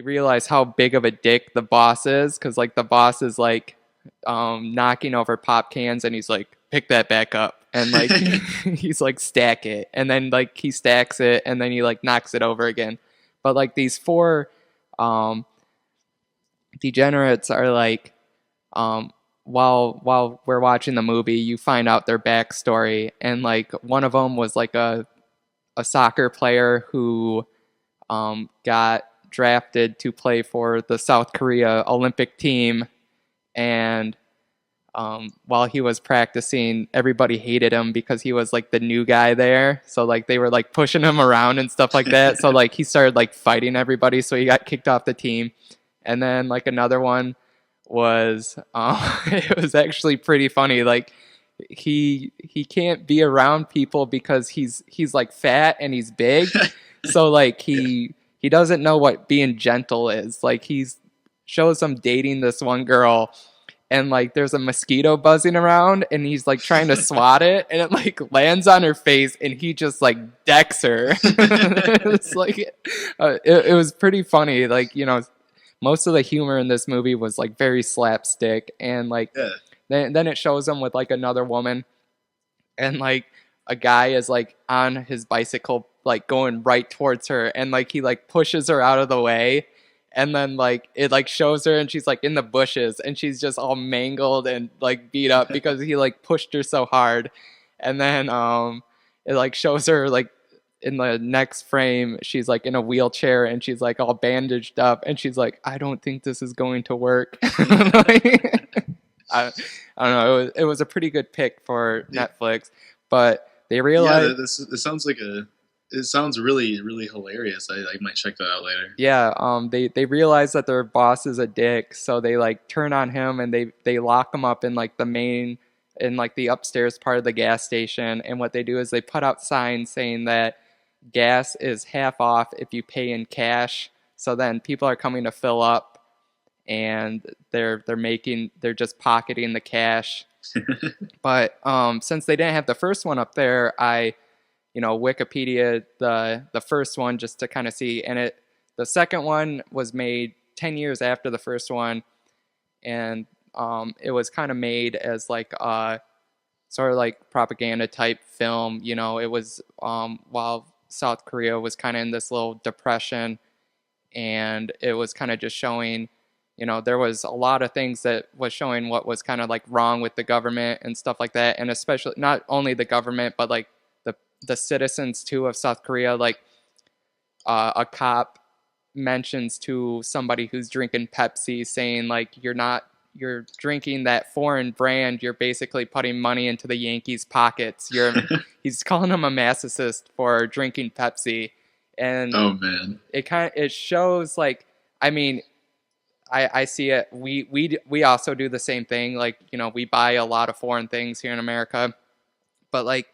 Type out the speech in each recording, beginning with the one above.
they realize how big of a dick the boss is, because like the boss is like knocking over pop cans, and he's like, pick that back up, and like he's like, stack it, and then like he stacks it, and then he like knocks it over again. But like these four um, degenerates are like, while we're watching the movie, you find out their backstory, and like one of them was like a soccer player who got drafted to play for the South Korea Olympic team, and while he was practicing, everybody hated him because he was like the new guy there. So like they were like pushing him around and stuff like that. So like he started like fighting everybody, so he got kicked off the team. And then like another one was it was actually pretty funny. Like he can't be around people because he's like fat and he's big. So like he doesn't know what being gentle is. Like he's shows him dating this one girl, and like there's a mosquito buzzing around, and he's like trying to swat it, and it like lands on her face, and he just like decks her. It's like it was pretty funny. Like, you know, most of the humor in this movie was like very slapstick, and like then it shows him with like another woman, and like a guy is like on his bicycle like going right towards her, and like he like pushes her out of the way, and then like it like shows her, and she's like in the bushes, and she's just all mangled and like beat up because he like pushed her so hard. And then it like shows her like in the next frame, she's like in a wheelchair, and she's like all bandaged up, and she's like, I don't think this is going to work. Like, I don't know. It was a pretty good pick for Netflix, but they realized this sounds like it sounds really, really hilarious. I might check that out later. Yeah, they realize that their boss is a dick, so they like turn on him, and they lock him up in like the upstairs part of the gas station. And what they do is they put out signs saying that gas is half off if you pay in cash. So then people are coming to fill up, and they're just pocketing the cash. But since they didn't have the first one up there, I Wikipedia the first one just to kind of see, and the second one was made 10 years after the first one, and it was kind of made as like a sort of like propaganda type film. You know, it was while South Korea was kind of in this little depression, and it was kind of just showing, there was a lot of things that was showing what was kind of like wrong with the government and stuff like that, and especially not only the government, but like the citizens too of South Korea. Like a cop mentions to somebody who's drinking Pepsi, saying like, you're drinking that foreign brand, you're basically putting money into the Yankees' pockets. He's calling him a masochist for drinking Pepsi. And oh man, it shows like, I mean, I see it. We also do the same thing. Like, we buy a lot of foreign things here in America, but like,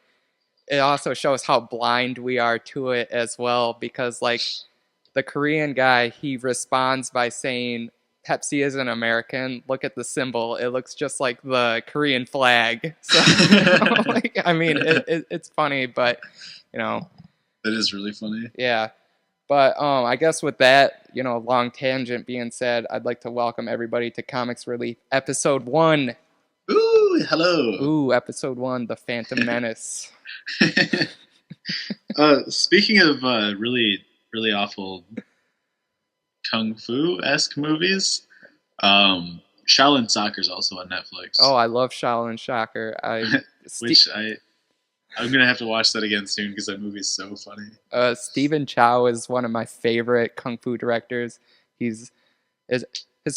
it also shows how blind we are to it as well, because like the Korean guy, he responds by saying, Pepsi isn't American. Look at the symbol. It looks just like the Korean flag. So, like, I mean, it's funny, but, That is really funny. Yeah. But I guess with that, long tangent being said, I'd like to welcome everybody to Comics Relief Episode 1. Ooh, hello. Ooh, Episode 1, The Phantom Menace. Speaking of really, really awful kung fu-esque movies, Shaolin Soccer is also on Netflix. Oh, I love Shaolin Soccer. I'm gonna have to watch that again soon because that movie is so funny. Stephen Chow is one of my favorite kung fu directors. His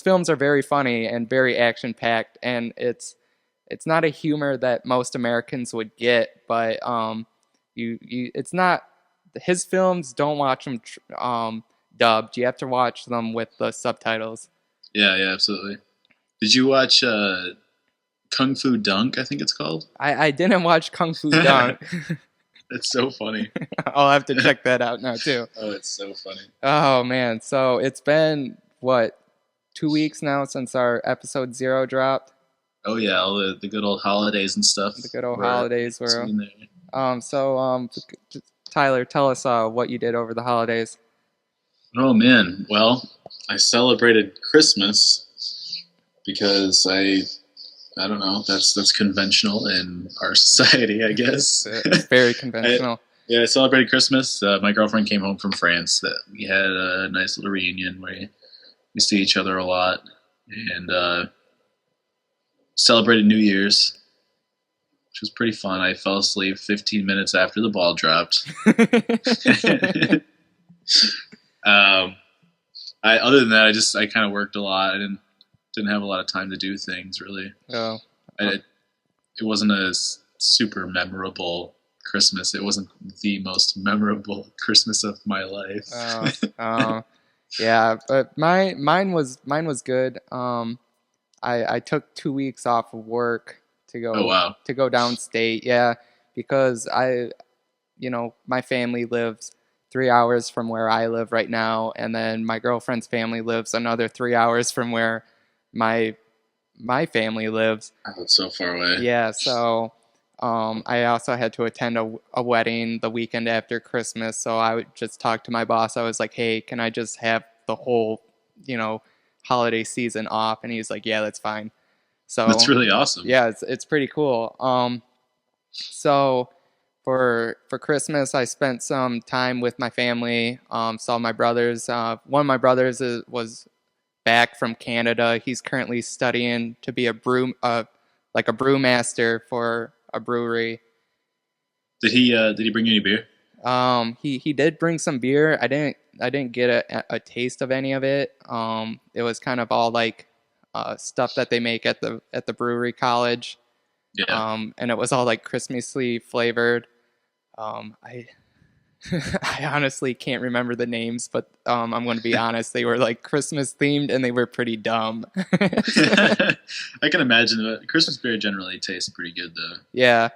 films are very funny and very action packed, and it's not a humor that most Americans would get, but it's not, his films, don't watch them dubbed. You have to watch them with the subtitles. Yeah, absolutely. Did you watch Kung Fu Dunk, I think it's called? I didn't watch Kung Fu Dunk. It's so funny. I'll have to check that out now too. Oh, it's so funny. Oh man, so it's been 2 weeks now since our episode 0 dropped. Oh yeah, all the good old holidays and stuff. The good old holidays were. Tyler, tell us what you did over the holidays. Oh man, well, I celebrated Christmas because I don't know. That's conventional in our society, I guess. It's very I, conventional. yeah, I celebrated Christmas. My girlfriend came home from France. That we had a nice little reunion where we see each other a lot, and celebrated New Year's, which was pretty fun. I fell asleep 15 minutes after the ball dropped. um, other than that, I kind of worked a lot. I didn't have a lot of time to do things really. Oh, It wasn't a super memorable Christmas. It wasn't the most memorable Christmas of my life. Yeah, but mine was good. I took 2 weeks off of work to Oh go wow. to go downstate. Yeah, because my family lives 3 hours from where I live right now, and then my girlfriend's family lives another 3 hours from where my my family lives. Oh, that's so far away. Yeah, so I also had to attend a wedding the weekend after Christmas, so I would just talk to my boss. I was like, "Hey, can I just have the whole, you know, holiday season off?" And he's like, "Yeah, that's fine." That's So really awesome. yeah, it's pretty cool. So for Christmas, I spent some time with my family. Saw my brothers. One of my brothers was back from Canada. He's currently studying to be like a brewmaster for a brewery. Did he bring you any beer? He did bring some beer. I didn't get a taste of any of it. It was kind of all like stuff that they make at the brewery college. Yeah. And it was all like Christmassy flavored. I I honestly can't remember the names, but I'm going to be honest. They were like Christmas themed, and they were pretty dumb. I can imagine that Christmas beer generally tastes pretty good though. Yeah,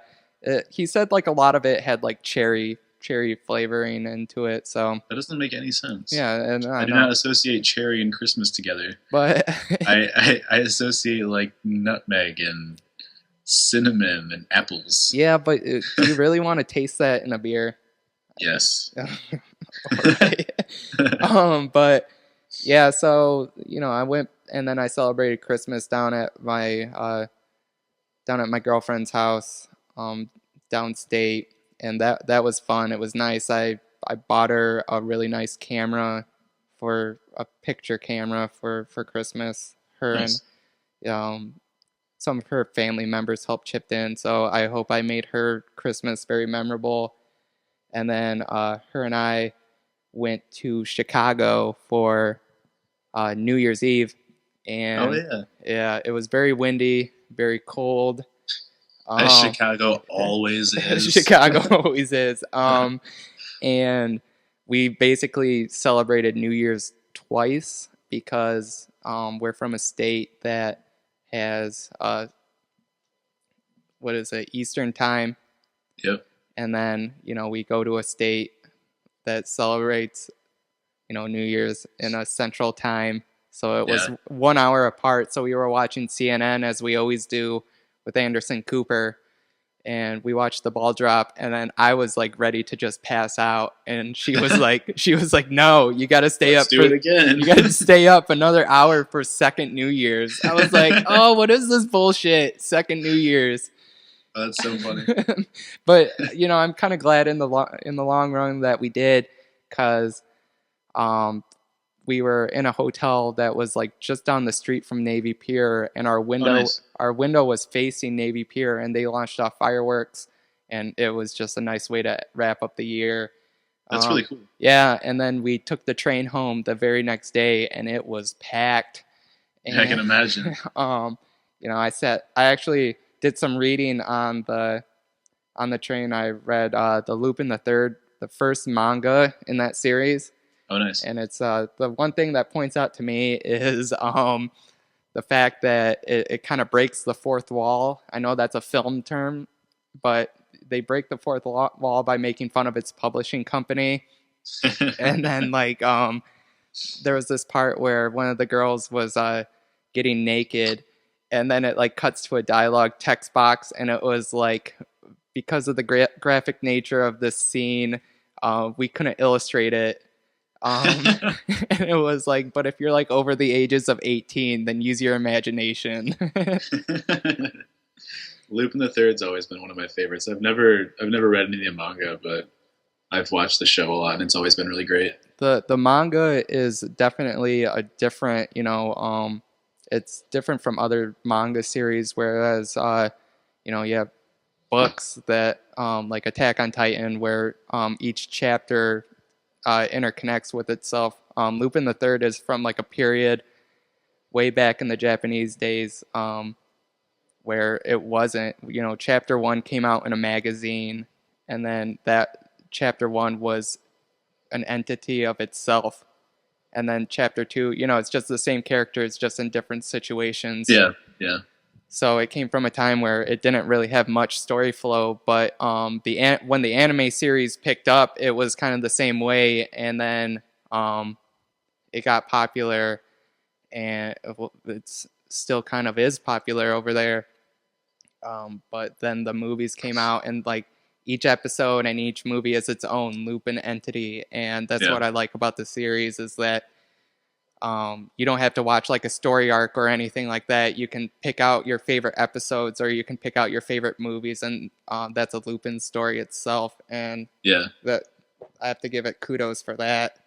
he said like a lot of it had like cherry flavoring into it. So That doesn't make any sense. yeah, and I I do know, not associate cherry and Christmas together. but I associate like nutmeg and cinnamon and apples. yeah, but do you really want to taste that in a beer? Yes. Alright. But yeah, so I went and then I celebrated Christmas down at my girlfriend's house, downstate, and that was fun. It was nice. I bought her a really nice camera for a picture camera for Christmas. Her Nice. and some of her family members helped chip in, so I hope I made her Christmas very memorable. And then her and I went to Chicago for New Year's Eve, Oh and yeah. yeah, it was very windy, very cold. As Chicago always is. Chicago always is. And we basically celebrated New Year's twice because we're from a state that has what is it, Eastern time, Yep. and then we go to a state that celebrates New Year's in a Central time. So it was Yeah. 1 hour apart. So we were watching CNN as we always do with Anderson Cooper, and we watched the ball drop, and then I was like ready to just pass out, and she was like, "No, you got to stay Let's up. do it again. You got to stay up another hour for second New Year's." I was like, "Oh, what is this bullshit? Second New Year's." Oh, that's so funny. But I'm kind of glad in the long run that we did, because we were in a hotel that was like just down the street from Navy Pier, and our window nice. was facing Navy Pier, and they launched off fireworks, and it was just a nice way to wrap up the year. That's really cool. Yeah, and then we took the train home the very next day, and it was packed. And, Yeah, I can imagine. I actually did some reading on the train. I read the Lupin the Third, the first manga in that series. Oh, nice. And it's the one thing that points out to me is the fact that it kind of breaks the fourth wall. I know that's a film term, but they break the fourth wall by making fun of its publishing company. And then there was this part where one of the girls was getting naked, and then it like cuts to a dialogue text box, and it was like, because of the graphic nature of this scene, we couldn't illustrate it And it was like, but if you're like over the ages of 18, then use your imagination. Lupin the Third's always been one of my favorites. I've never read any of the manga, but I've watched the show a lot, and it's always been really great. The manga is definitely a different, it's different from other manga series, whereas you have books that like Attack on Titan, where each chapter interconnects with itself. Lupin the Third is from like a period way back in the Japanese days, where it wasn't. Chapter one came out in a magazine, and then that chapter one was an entity of itself. And then chapter two, it's just the same characters, just in different situations. Yeah, yeah, So it came from a time where it didn't really have much story flow, but when the anime series picked up, it was kind of the same way, and then it got popular, and it's still kind of is popular over there. But then the movies came out, and like each episode and each movie is its own Lupin entity, and that's yeah, what I like about the series is that you don't have to watch like a story arc or anything like that. You can pick out your favorite episodes, or you can pick out your favorite movies, and that's a Lupin story itself. And yeah. that I have to give it kudos for that.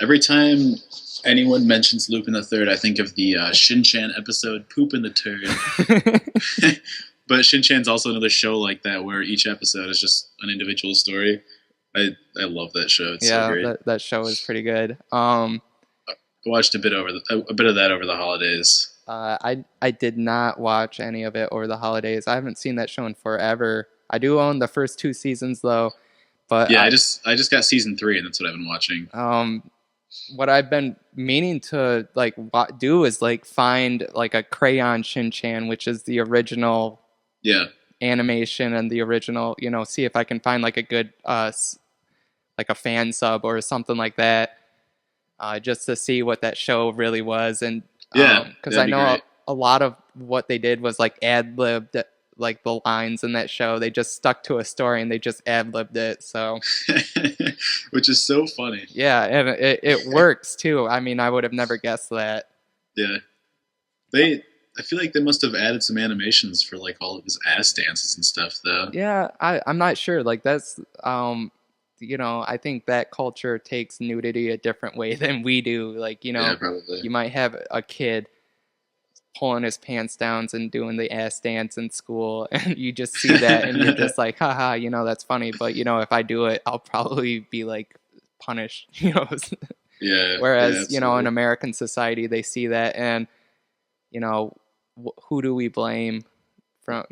Every time anyone mentions Lupin the Third, I think of the Shin-Chan episode "Poop in the Turd." But Shin-Chan's also another show like that, where each episode is just an individual story. I love that show. It's so great. That show is pretty good. I watched a bit of that over the holidays. I did not watch any of it over the holidays. I haven't seen that show in forever. I do own the first two seasons though, but yeah, I just got season 3, and that's what I've been watching. What I've been meaning to like do is like find like a Crayon Shin-Chan, which is the original animation and the original. See if I can find like a good like a fan sub or something like that. Just to see what that show really was, and because I know a lot of what they did was like ad-libbed, like the lines in that show. They just stuck to a story and they just ad-libbed it. So, which is so funny. Yeah, and it works too. I mean, I would have never guessed that. Yeah, I feel like they must have added some animations for like all of his ass dances and stuff, though. Yeah, I'm not sure. Like that's I think that culture takes nudity a different way than we do. Like, yeah, probably. You might have a kid pulling his pants down and doing the ass dance in school, and you just see that, and you're just like, haha, that's funny. But, if I do it, I'll probably be like punished, Yeah. Whereas, yeah, in American society, they see that, and, who do we blame from,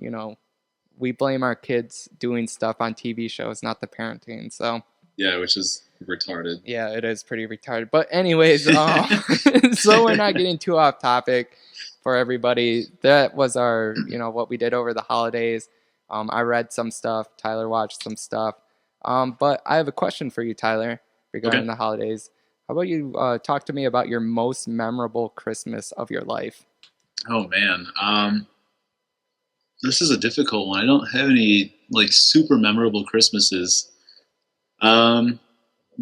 we blame our kids doing stuff on TV shows, not the parenting. So yeah, which is retarded. Yeah, it is pretty retarded. But anyways, so we're not getting too off topic for everybody. That was our, what we did over the holidays. I read some stuff. Tyler watched some stuff. But I have a question for you, Tyler, regarding the holidays. How about you talk to me about your most memorable Christmas of your life? Oh man. This is a difficult one. I don't have any like super memorable Christmases. When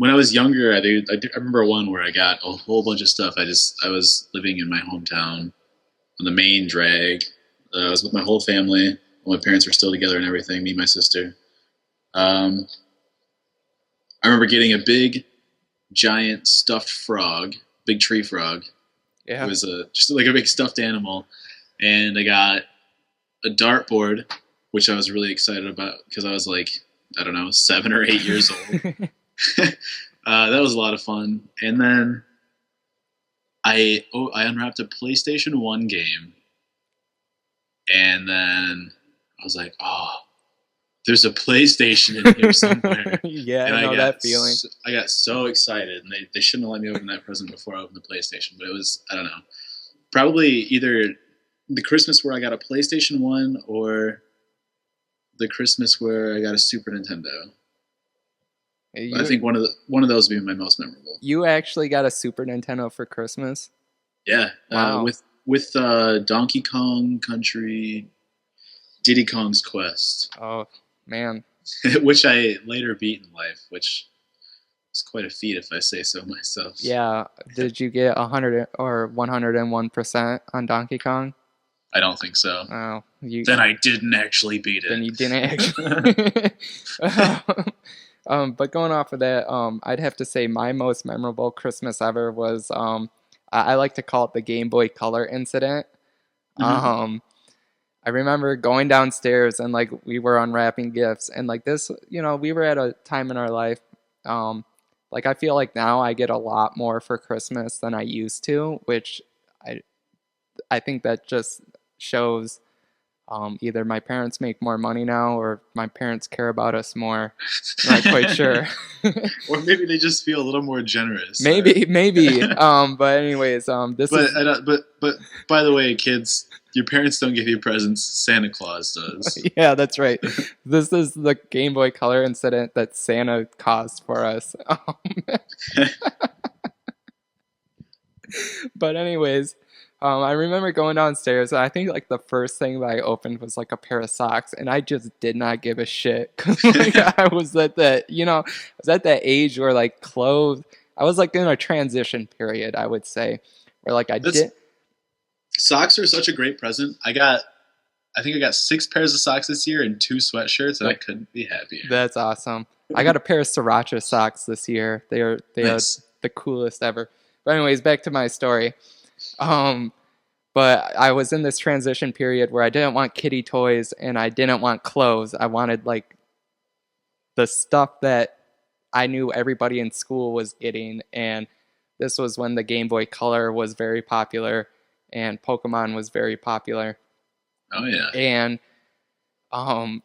I was younger, I remember one where I got a whole bunch of stuff. I was living in my hometown on the main drag. I was with my whole family. My parents were still together and everything. Me and my sister. I remember getting a big, giant stuffed frog, big tree frog. Yeah. It was just like a big stuffed animal, and I got a dartboard, which I was really excited about because I was like, I don't know, 7 or 8 years old. That was a lot of fun. And then I unwrapped a PlayStation 1 game, and then I was like, oh, there's a PlayStation in here somewhere. Yeah, and I know that feeling. I got so excited, and they shouldn't have let me open that present before I opened the PlayStation, but it was, I don't know, probably either the Christmas where I got a PlayStation 1 or the Christmas where I got a Super Nintendo. I think one of those would be my most memorable. You actually got a Super Nintendo for Christmas? Yeah. Wow. With Donkey Kong Country, Diddy Kong's Quest. Oh, man. Which I later beat in life, which It's quite a feat, if I say so myself. Yeah. Did you get 100 or 101% on Donkey Kong? I don't think so. Oh, Then I didn't actually beat it. Then you didn't actually. But going off of that, I'd have to say my most memorable Christmas ever was I like to call it the Game Boy Color incident. Um, I remember going downstairs and like we were unwrapping gifts and like this, we were at a time in our life. Like I feel like now I get a lot more for Christmas than I used to, which I I think that just shows either my parents make more money now or my parents care about us more. I'm not quite sure. Or maybe they just feel a little more generous. Maybe. But anyways, this but, is. but by the way, kids, your parents don't give you presents. Santa Claus does. Yeah, that's right. This is the Game Boy Color incident that Santa caused for us. But anyways, I remember going downstairs. And I think like the first thing that I opened was like a pair of socks, and I just did not give a shit because like, I was at that age where like clothes. I was like in a transition period, I would say, where like Socks are such a great present. I think I got 6 pairs of socks this year and 2 sweatshirts, and I couldn't be happier. That's awesome. I got a pair of Sriracha socks this year. They are the coolest ever. But anyways, back to my story. But I was in this transition period where I didn't want kiddie toys and I didn't want clothes. I wanted like the stuff that I knew everybody in school was getting, and this was when the Game Boy Color was very popular and Pokemon was very popular. Oh yeah. And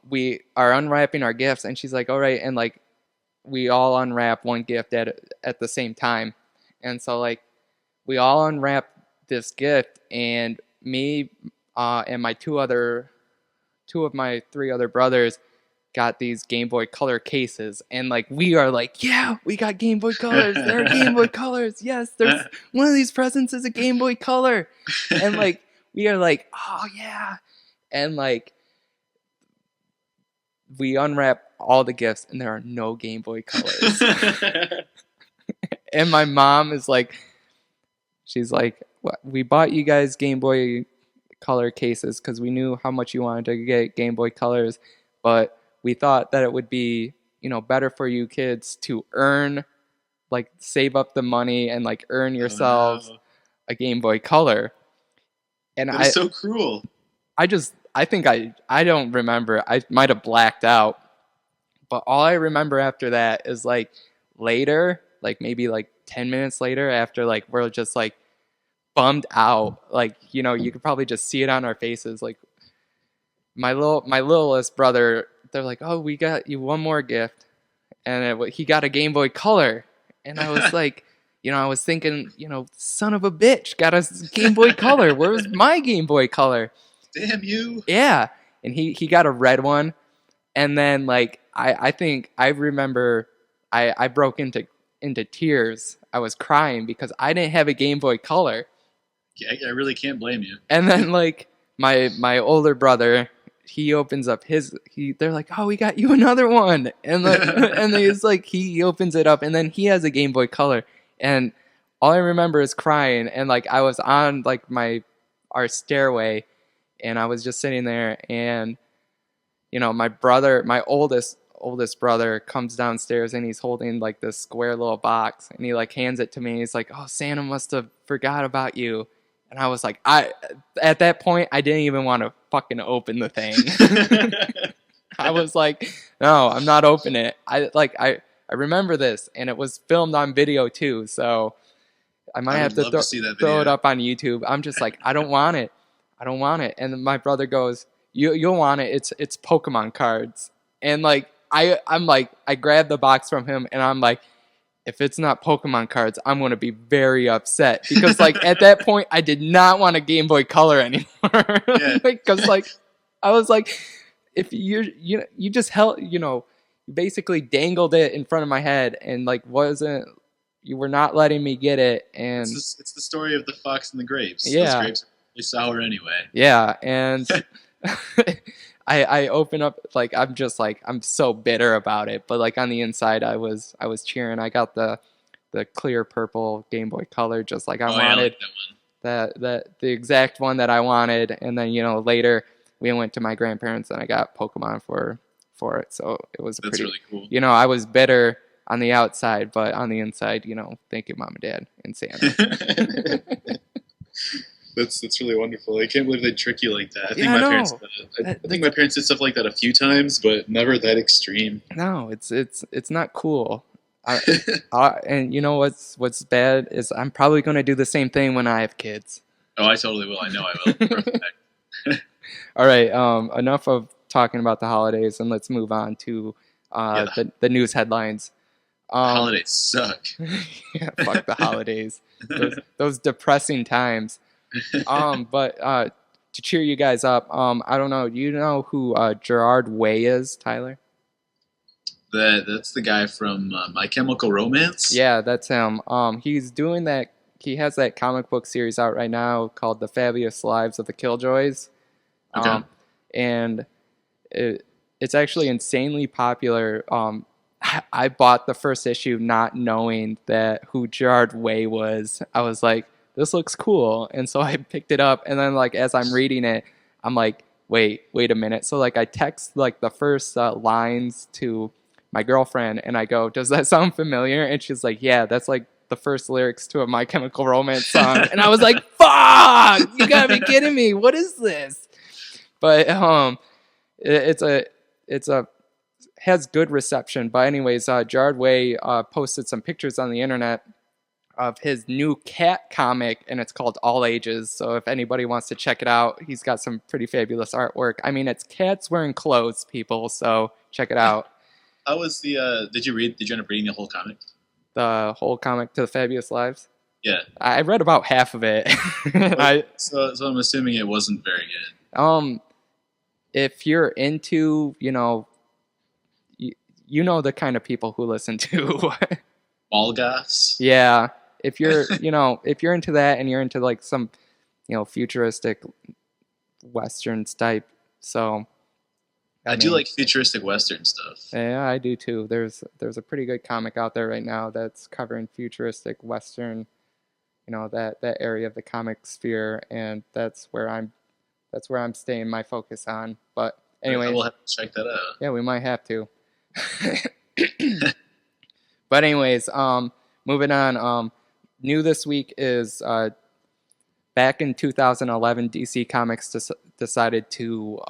we are unwrapping our gifts and she's like, all right, and like we all unwrap one gift at the same time. And so like we all unwrap this gift, and me and my two of my 3 other brothers got these Game Boy Color cases, and like we are like, yeah, we got Game Boy Colors. They're Game Boy Colors. Yes, there's one of these presents is a Game Boy Color, and like we are like, oh yeah, and like we unwrap all the gifts, and there are no Game Boy Colors. And my mom is like, she's like, we bought you guys Game Boy Color cases because we knew how much you wanted to get Game Boy Colors, but we thought that it would be, better for you kids to like save up the money and like earn yourselves a Game Boy Color. And that's so cruel. I think I don't remember. I might have blacked out, but all I remember after that is like later, like maybe like 10 minutes later, after like we're just like bummed out, like you could probably just see it on our faces. Like my littlest brother, they're like, oh, we got you one more gift, and he got a Game Boy Color, and I was like, I was thinking, son of a bitch, got a Game Boy Color. Where's my Game Boy Color? Damn you. Yeah, and he got a red one, and then like I think I remember I broke into tears. I was crying because I didn't have a Game Boy Color. Yeah, I really can't blame you. And then like my older brother, he opens up they're like, oh, we got you another one, and like, and he's like, he opens it up, and then he has a Game Boy Color, and all I remember is crying, and like I was on like our stairway, and I was just sitting there, and my brother, my oldest brother, comes downstairs, and he's holding like this square little box, and he like hands it to me, and he's like, oh, Santa must have forgot about you. And I was like, at that point, I didn't even want to fucking open the thing. I was like, no, I'm not opening it. I remember this, and it was filmed on video too, so I might have to throw it up on YouTube. I'm just like, I don't want it. And my brother goes, you'll want it. It's Pokemon cards. And like I'm like, I grabbed the box from him, and I'm like, if it's not Pokemon cards, I'm going to be very upset, because like at that point I did not want a Game Boy Color anymore. Yeah. Because like I was like, if you just held, you basically dangled it in front of my head, and like you were not letting me get it. And it's the story of the fox and the grapes. Yeah. Those grapes are really sour anyway. Yeah, and I open up like I'm just like I'm so bitter about it, but like on the inside I was cheering. I got the clear purple Game Boy Color just like I Oh yeah, I wanted. like that one. That the exact one that I wanted, and then later we went to my grandparents and I got Pokemon for it. So it was a That's pretty, really cool. I was bitter on the outside, but on the inside, thank you, mom and dad and Santa. That's really wonderful. I can't believe they trick you like that. I think Yeah, my parents. no, I think my parents did stuff like that a few times, but never that extreme. no, it's not cool. I, and you know what's bad is I'm probably going to do the same thing when I have kids. Oh, I totally will. I know I will. Perfect. All right, enough of talking about the holidays, and let's move on to Yeah, the news headlines. the holidays suck. Yeah, fuck the holidays. Those depressing times. But to cheer you guys up, I don't know. You know who Gerard Way is, Tyler? That's the guy from My Chemical Romance. Yeah, that's him. He's doing that. He has that comic book series out right now called The Fabulous Lives of the Killjoys. Okay. And it's actually insanely popular. I bought the first issue not knowing that who Gerard Way was. I was like, this looks cool, and so I picked it up. And then like as I'm reading it, I'm like, wait a minute. So like I text like the first lines to my girlfriend, and I go, does that sound familiar? And she's like, yeah, that's like the first lyrics to a My Chemical Romance song. And I was like, fuck, you gotta be kidding me. What is this? But it's a has good reception. But anyways, Gerard Way posted some pictures on the internet of his new cat comic, and it's called All Ages. So if anybody wants to check it out, he's got some pretty fabulous artwork. I mean, it's cats wearing clothes, people. So check it out. How was the? Did you end up reading the whole comic? The whole comic to the Fabulous Lives. Yeah. I read about half of it. So I'm assuming it wasn't very good. If you're into, you know the kind of people who listen to Ball goths. yeah, if you're if you're into that and you're into like some futuristic westerns type, so I do like futuristic western stuff. yeah, I do too. There's a pretty good comic out there right now that's covering futuristic western, that area of the comic sphere, and that's where I'm staying my focus on. But anyway, we'll have to check that out. Yeah, we might have to. But anyways, moving on. New this week is back in 2011, DC Comics decided to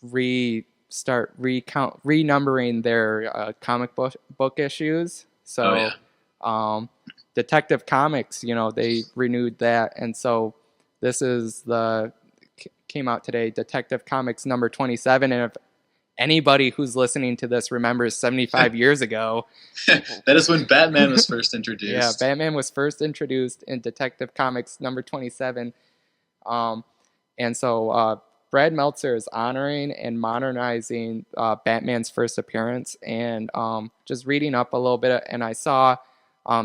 renumbering their comic book issues. So, Detective Comics, they renewed that, and so this is came out today, Detective Comics number 27, and if anybody who's listening to this remembers 75 years ago. That is when Batman was first introduced. Yeah, Batman was first introduced in Detective Comics number 27. And so Brad Meltzer is honoring and modernizing Batman's first appearance. And just reading up a little bit, and I saw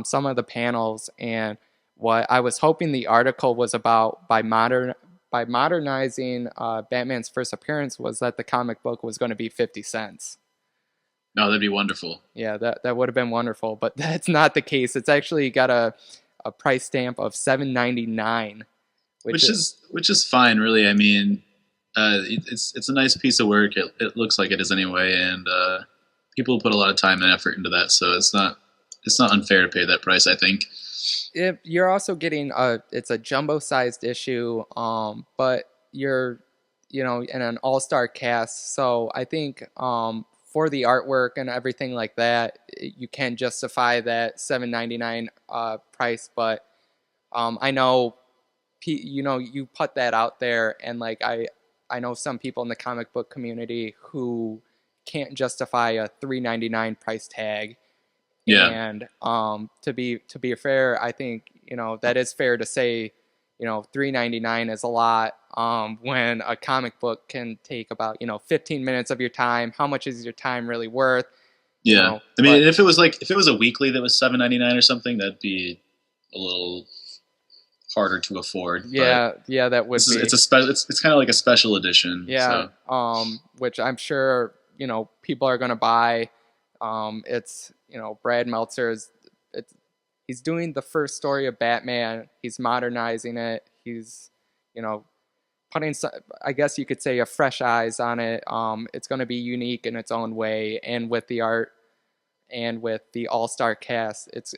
some of the panels, and what I was hoping the article was about by modernizing Batman's first appearance was that the comic book was going to be 50 cents. No, that'd be wonderful. Yeah, that would have been wonderful, but that's not the case. It's actually got a price stamp of $7.99, which is fine, really. I mean, it's a nice piece of work. It looks like it is anyway, and people put a lot of time and effort into that, so it's not unfair to pay that price, I think. You're also getting it's a jumbo-sized issue, but you're in an all-star cast, so I think for the artwork and everything like that, you can justify that $7.99 price. But I know you put that out there, and like I know some people in the comic book community who can't justify a $3.99 price tag. Yeah. And to be fair, I think that is fair to say, $3.99 is a lot when a comic book can take about 15 minutes of your time. How much is your time really worth? Yeah, I mean, if it was a weekly that was $7.99 or something, that'd be a little harder to afford. But Yeah, that would be. it's kind of like a special edition. Yeah, So which I'm sure people are gonna buy. It's Brad Meltzer's. It's he's doing the first story of Batman. He's modernizing it. He's you know putting some, I guess you could say, a fresh eyes on it. It's going to be unique in its own way, and with the art and with the all-star cast, it's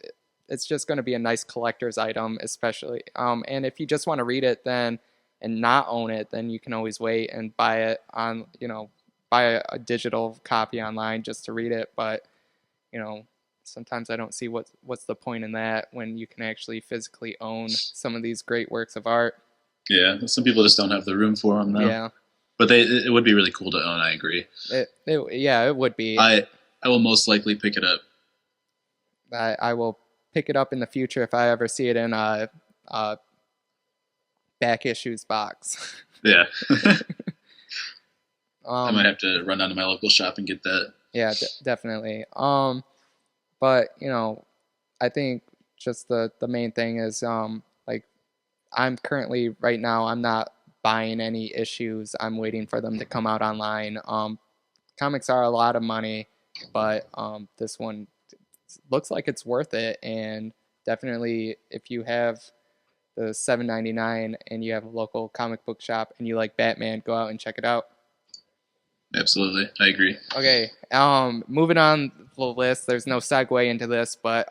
just going to be a nice collector's item, especially. And if you just want to read it, then and not own it, then you can always wait and buy it on, buy a digital copy online just to read it. But sometimes I don't see what's the point in that when you can actually physically own some of these great works of art. yeah, some people just don't have the room for them, though. Yeah, But it would be really cool to own. I agree. it would be. I will most likely pick it up. I will pick it up in the future if I ever see it in a back issues box. Yeah. I might have to run down to my local shop and get that. Yeah, definitely. But I think just the main thing is like I'm currently right now I'm not buying any issues. I'm waiting for them to come out online. Comics are a lot of money, but this one looks like it's worth it, and definitely if you have the $7.99 and you have a local comic book shop and you like Batman, go out and check it out. Absolutely, I agree. Okay, moving on the list. There's no segue into this, but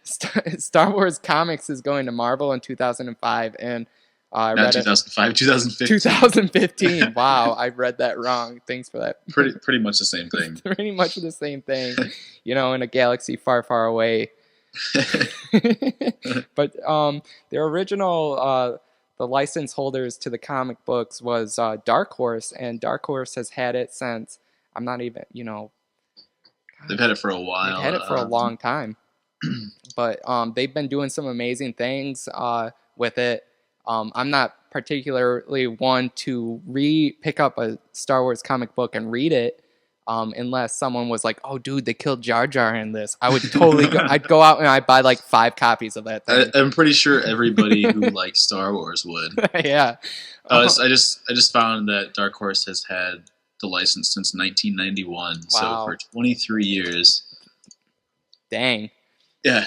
Star Wars Comics is going to Marvel in 2005, and I Not read 2005, 2015. 2015. Wow, I read that wrong. Thanks for that. Pretty much the same thing. Pretty much the same thing, in a galaxy far, far away. But the original the license holders to the comic books was Dark Horse, and Dark Horse has had it since I'm not even They've had it for a while. They've had it for a long time. But they've been doing some amazing things with it. I'm not particularly one to pick up a Star Wars comic book and read it, unless someone was like, "Oh, dude, they killed Jar Jar in this." I would totally go. I'd go out and I'd buy like 5 copies of that thing. I'm pretty sure everybody who likes Star Wars would. Yeah. I just found that Dark Horse has had the license since 1991, Wow. so for 23 years. Dang. Yeah.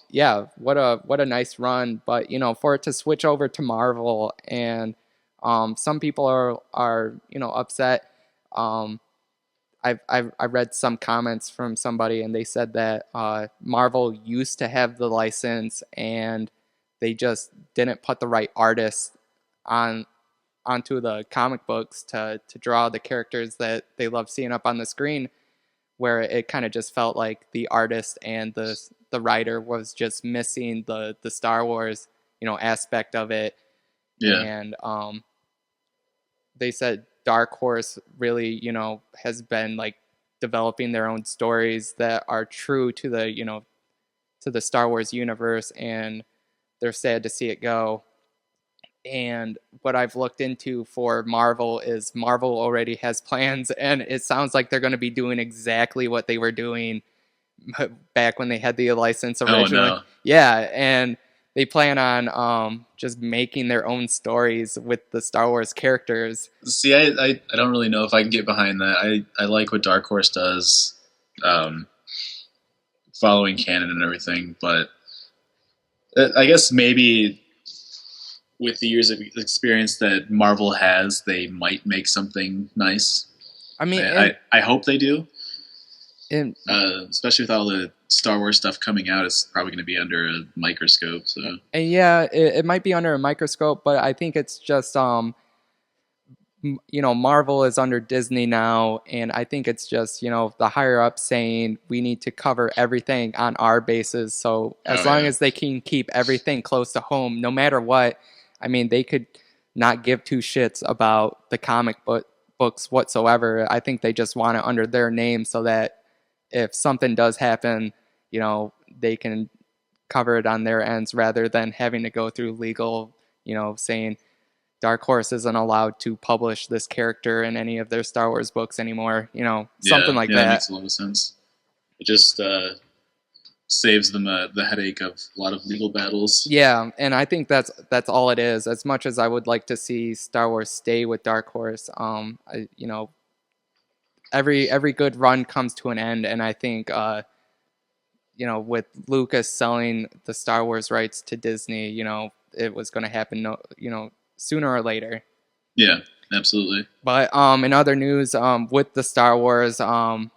Yeah. What a nice run, but for it to switch over to Marvel, and some people are upset. I read some comments from somebody, and they said that Marvel used to have the license, and they just didn't put the right artists onto the comic books to draw the characters that they love seeing up on the screen, where it kind of just felt like the artist and the writer was just missing the Star Wars aspect of it. Yeah. And they said Dark Horse really has been like developing their own stories that are true to the Star Wars universe, and they're sad to see it go. And what I've looked into for Marvel is Marvel already has plans, and it sounds like they're going to be doing exactly what they were doing back when they had the license originally. Oh, no. Yeah, and they plan on just making their own stories with the Star Wars characters. See, I don't really know if I can get behind that. I like what Dark Horse does, following canon and everything, but I guess maybe with the years of experience that Marvel has, they might make something nice. I mean, I hope they do. And especially with all the Star Wars stuff coming out, it's probably going to be under a microscope. So, and yeah, it might be under a microscope, but I think it's just Marvel is under Disney now, and I think it's just the higher up saying we need to cover everything on our bases. So as long as they can keep everything close to home, no matter what. I mean, they could not give 2 shits about the comic books whatsoever. I think they just want it under their name so that if something does happen, they can cover it on their ends rather than having to go through legal, saying Dark Horse isn't allowed to publish this character in any of their Star Wars books anymore, something like that. That makes a lot of sense. It just, saves them the headache of a lot of legal battles. Yeah, and I think that's all it is. As much as I would like to see Star Wars stay with Dark Horse, every good run comes to an end, and I think with Lucas selling the Star Wars rights to Disney, it was going to happen, sooner or later. Yeah, absolutely. But in other news, with the Star Wars, the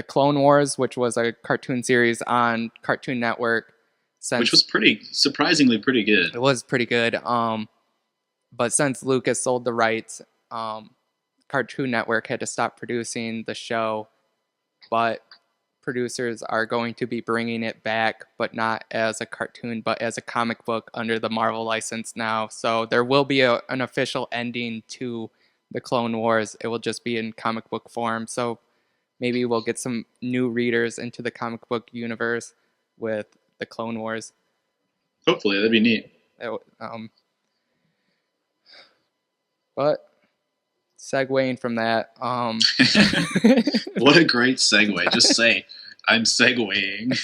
Clone Wars, which was a cartoon series on Cartoon Network, which was surprisingly pretty good. It was pretty good. But since Lucas sold the rights, Cartoon Network had to stop producing the show. But producers are going to be bringing it back, but not as a cartoon, but as a comic book under the Marvel license now. So there will be an official ending to the Clone Wars. It will just be in comic book form. So maybe we'll get some new readers into the comic book universe with the Clone Wars. Hopefully, that'd be neat. But segueing from that, what a great segue! Just say, "I'm segueing."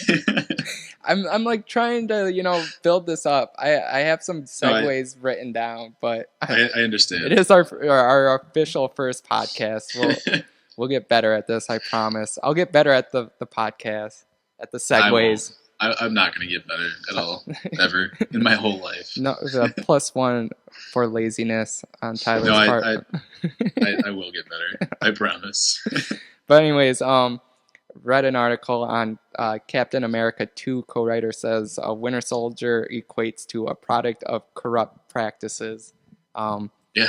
I'm like trying to build this up. I have some segues written down, but I understand. It is our official first podcast. We'll get better at this. I promise. I'll get better at the podcast, at the segues. I'm not going to get better at all, ever, in my whole life. No, +1 for laziness on Tyler's part. I will get better. I promise. But anyways, read an article on Captain America 2 co-writer says a Winter Soldier equates to a product of corrupt practices. Yeah.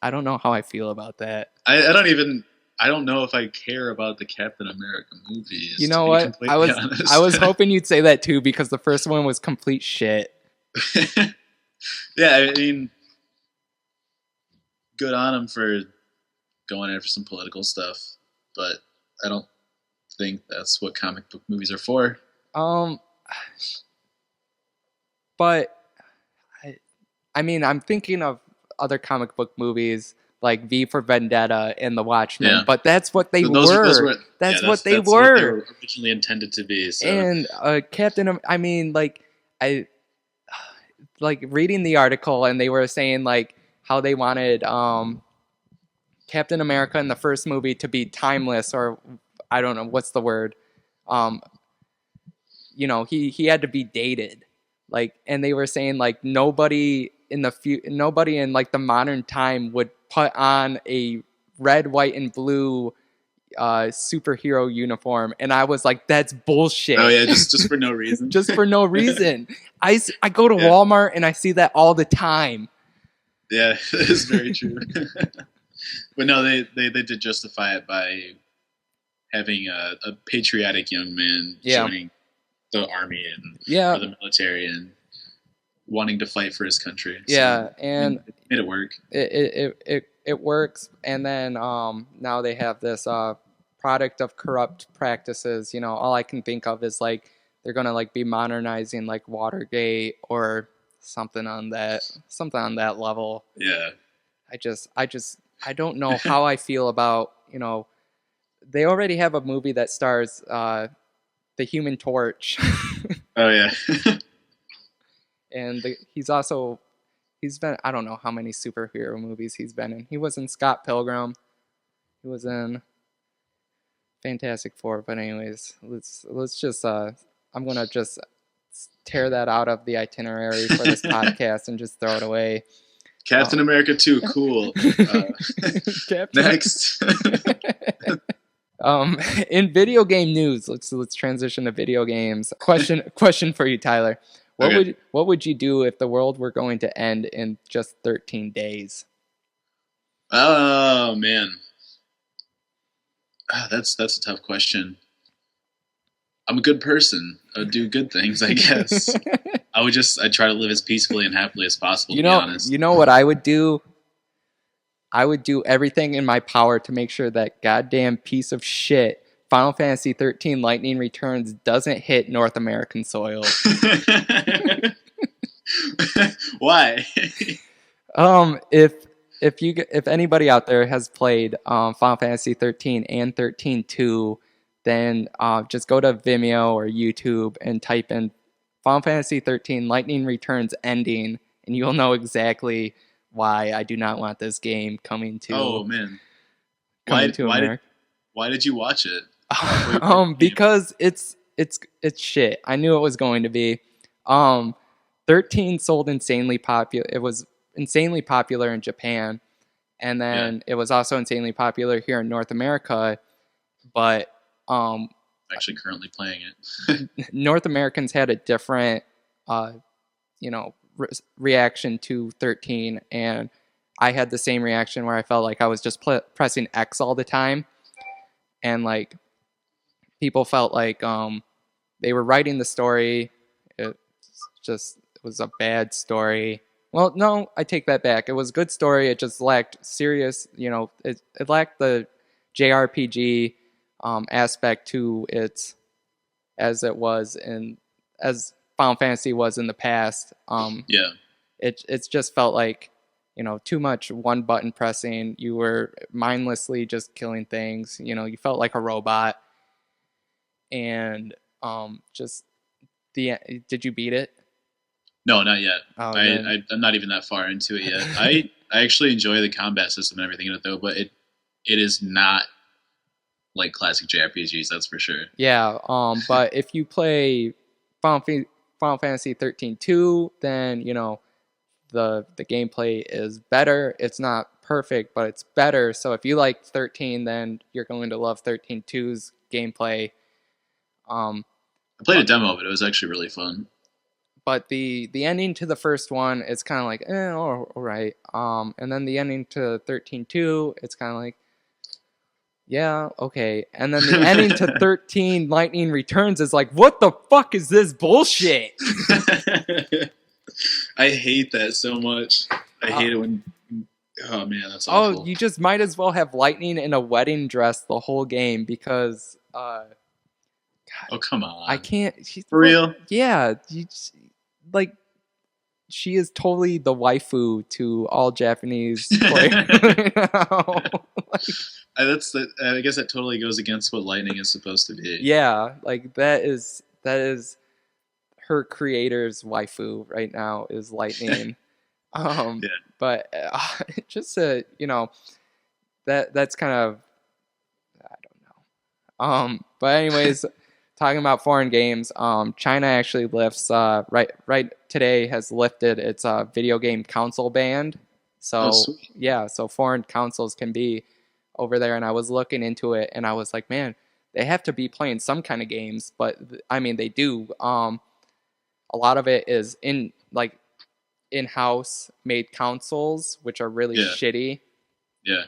I don't know how I feel about that. I don't know if I care about the Captain America movies. You know what? I was hoping you'd say that too, because the first one was complete shit. Yeah, I mean, good on him for going after some political stuff, but I don't think that's what comic book movies are for. But I mean, I'm thinking of other comic book movies like V for Vendetta and The Watchmen, but that's what they were. That's what they were originally intended to be. So. And I like reading the article, and they were saying like how they wanted Captain America in the first movie to be timeless, or I don't know what's the word. He had to be dated, like, and they were saying like nobody in like the modern time would put on a red, white, and blue superhero uniform, and I was like, that's bullshit. Oh yeah, just for no reason. Just for no reason. I go to Walmart and I see that all the time. Yeah, that is very true. But no, they did justify it by having a patriotic young man joining the army and or the military and wanting to fight for his country. Yeah, so, and it made it work. It works, and then now they have this product of corrupt practices. All I can think of is like they're gonna like be modernizing like Watergate or something on that level. Yeah. I don't know how I feel about they already have a movie that stars the Human Torch. Oh yeah. And he's been, I don't know how many superhero movies he's been in. He was in Scott Pilgrim. He was in Fantastic Four. But anyways, let's just I'm gonna just tear that out of the itinerary for this podcast and just throw it away. Captain America 2, cool. Next. In video game news, let's transition to video games. Question for you, Tyler. What would you do if the world were going to end in just 13 days? Oh man, that's a tough question. I'm a good person. I would do good things, I guess. I'd try to live as peacefully and happily as possible. To be honest, you know what I would do? I would do everything in my power to make sure that goddamn piece of shit Final Fantasy 13 Lightning Returns doesn't hit North American soil. Why? if anybody out there has played Final Fantasy 13 and 13-2, then just go to Vimeo or YouTube and type in Final Fantasy 13 Lightning Returns ending, and you'll know exactly why I do not want this game coming Oh man, to America. Why did you watch it? Because it's shit. I knew it was going to be. 13 sold insanely popular. It was insanely popular in Japan, and then it was also insanely popular here in North America. But actually currently playing it. North Americans had a different, reaction to 13, and I had the same reaction where I felt like I was just pressing X all the time, and like people felt like they were writing the story. It was a bad story. Well, no, I take that back. It was a good story. It just lacked serious, it lacked the JRPG aspect to it as Final Fantasy was in the past. It just felt like, too much one button pressing. You were mindlessly just killing things. You felt like a robot. And did you beat it? No, not yet. Oh, I'm not even that far into it yet. I actually enjoy the combat system and everything in it though, but it is not like classic JRPGs, that's for sure. Yeah, but if you play Final Fantasy 13-2, then the gameplay is better. It's not perfect, but it's better. So if you like 13, then you're going to love 13-2's gameplay. I played a demo of it. It was actually really fun. But the ending to the first one, it's kind of like, all right. And then the ending to 13-2, it's kind of like, yeah, okay. And then the ending to 13 Lightning Returns is like, what the fuck is this bullshit? I hate that so much. I hate it when... Oh, man, that's awful. Oh, you just might as well have Lightning in a wedding dress the whole game because... God, oh, come on. I can't... For real? Yeah. She is totally the waifu to all Japanese players. I guess that totally goes against what Lightning is supposed to be. Yeah, like that is her creator's waifu right now is Lightning. But just that's kind of, I don't know. But anyways, talking about foreign games, China actually lifts right today has lifted its video game console ban. So so foreign consoles can be over there, and I was looking into it, and I was like, man, they have to be playing some kind of games, but I mean, they do. A lot of it is in-house made consoles, which are really shitty. Yeah.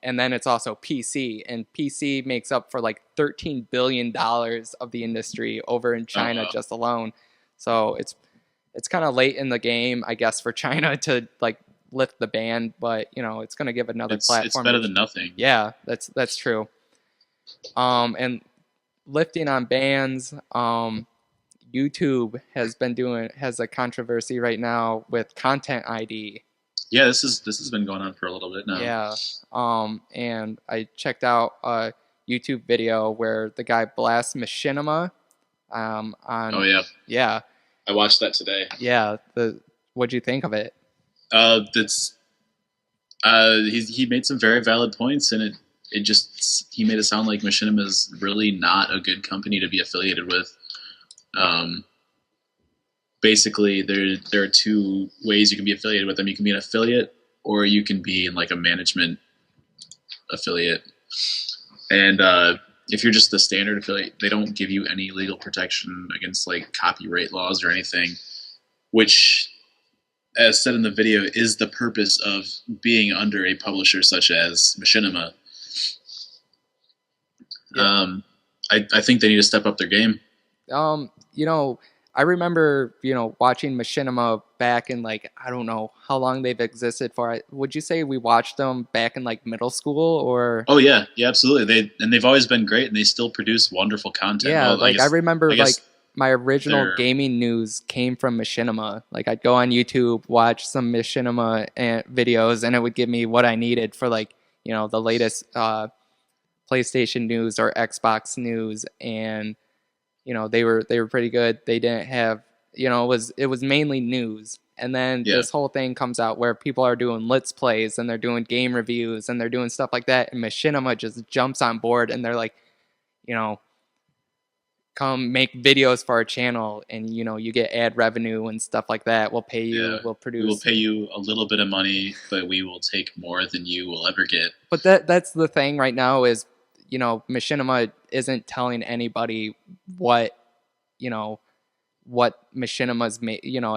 And then it's also PC, and PC makes up for like $13 billion of the industry over in China just alone. So it's kind of late in the game, I guess, for China to like lift the ban, but it's going to give another platform. It's better than nothing. Yeah, that's true. And lifting on bans, YouTube has a controversy right now with Content ID. Yeah, this has been going on for a little bit now. Yeah. And I checked out a YouTube video where the guy blasts Machinima. Oh yeah. Yeah. I watched that today. Yeah. What'd you think of it? He made some very valid points, and he made it sound like Machinima is really not a good company to be affiliated with. Basically, there are two ways you can be affiliated with them. You can be an affiliate, or you can be in like a management affiliate. And if you're just the standard affiliate, they don't give you any legal protection against like copyright laws or anything, which, as said in the video, is the purpose of being under a publisher such as Machinima. Yeah. I think they need to step up their game. I remember, watching Machinima back in like, I don't know how long they've existed for. Would you say we watched them back in like middle school or? Oh yeah, absolutely. They've always been great, and they still produce wonderful content. Yeah, well, I remember my original They're gaming news came from Machinima. Like I'd go on YouTube, watch some Machinima videos, and it would give me what I needed for like the latest PlayStation news or Xbox news, and they were pretty good. They didn't have it was mainly news. And then yeah. this whole thing comes out where people are doing let's plays and they're doing game reviews and they're doing stuff like that, and Machinima just jumps on board and they're like, you know, come make videos for our channel, and you get ad revenue and stuff like that. We'll pay you, Yeah, we'll we will produce. pay you a little bit of money, but we will take more than you will ever get. But that's the thing right now is, Machinima isn't telling anybody what, what Machinima's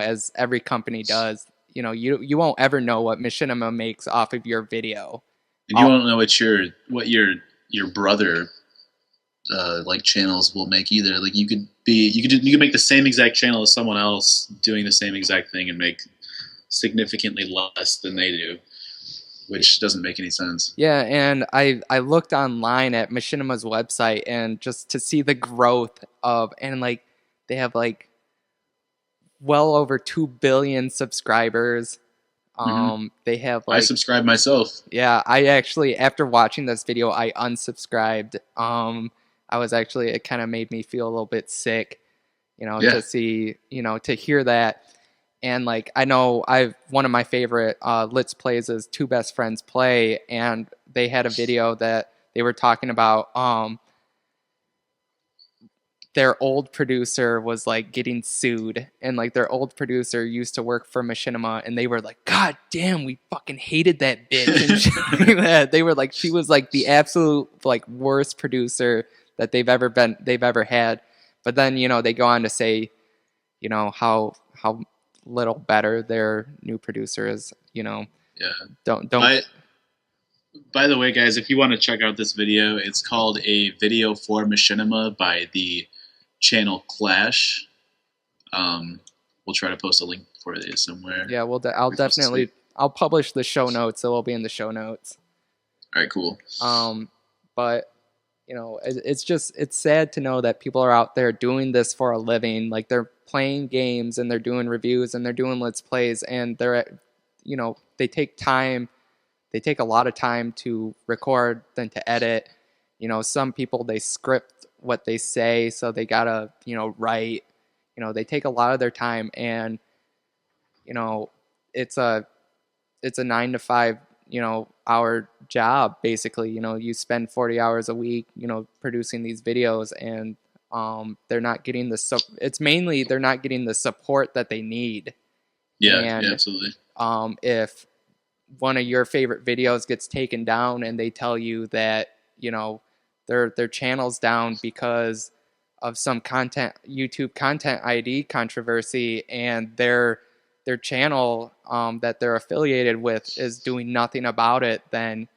as every company does. You won't ever know what Machinima makes off of your video. And you won't know what your brother like channels will make either. Like you could make the same exact channel as someone else doing the same exact thing and make significantly less than they do, which doesn't make any sense. Yeah, and I looked online at Machinima's website and just to see the growth and like they have like well over 2 billion subscribers. They have I subscribe myself. Yeah, I actually, after watching this video, I unsubscribed. I was actually, it kind of made me feel a little bit sick, to see, to hear that. And like, I know one of my favorite Let's Plays is Two Best Friends Play, and they had a video that they were talking about their old producer was like getting sued, and like their old producer used to work for Machinima, and they were like, God damn, we fucking hated that bitch and shit like that. They were like, she was like the absolute like worst producer that they've ever had. But then they go on to say how little better their new producer is. Yeah. Don't By the way, guys, if you want to check out this video, it's called A Video for Machinima by the channel Clash. We'll try to post a link for it somewhere. Yeah, I'll publish the show notes. It will be in the show notes. All right, cool. But it's sad to know that people are out there doing this for a living. Like they're playing games and they're doing reviews and they're doing let's plays, and they take time. They take a lot of time to record, then to edit. Some people, they script what they say, so they gotta, write. They take a lot of their time, and it's a 9 to 5, hour job basically. You spend 40 hours a week, producing these videos, and they're not getting it's mainly they're not getting the support that they need. Yeah, absolutely. If one of your favorite videos gets taken down and they tell you that their channel's down because of some YouTube content ID controversy, and their channel that they're affiliated with is doing nothing about it, then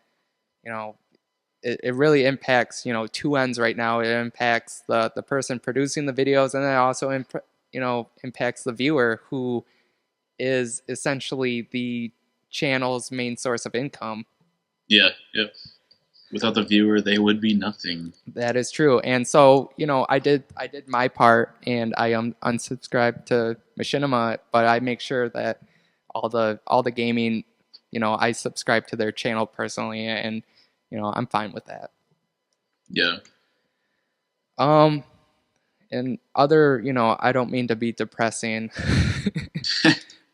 it really impacts two ends right now. It impacts the person producing the videos, and it also impacts the viewer, who is essentially the channel's main source of income. Yeah. Without the viewer, they would be nothing. That is true. And so, I did my part, and I unsubscribed to Machinima, but I make sure that all the gaming, I subscribe to their channel personally, and I'm fine with that. Yeah. And other, I don't mean to be depressing,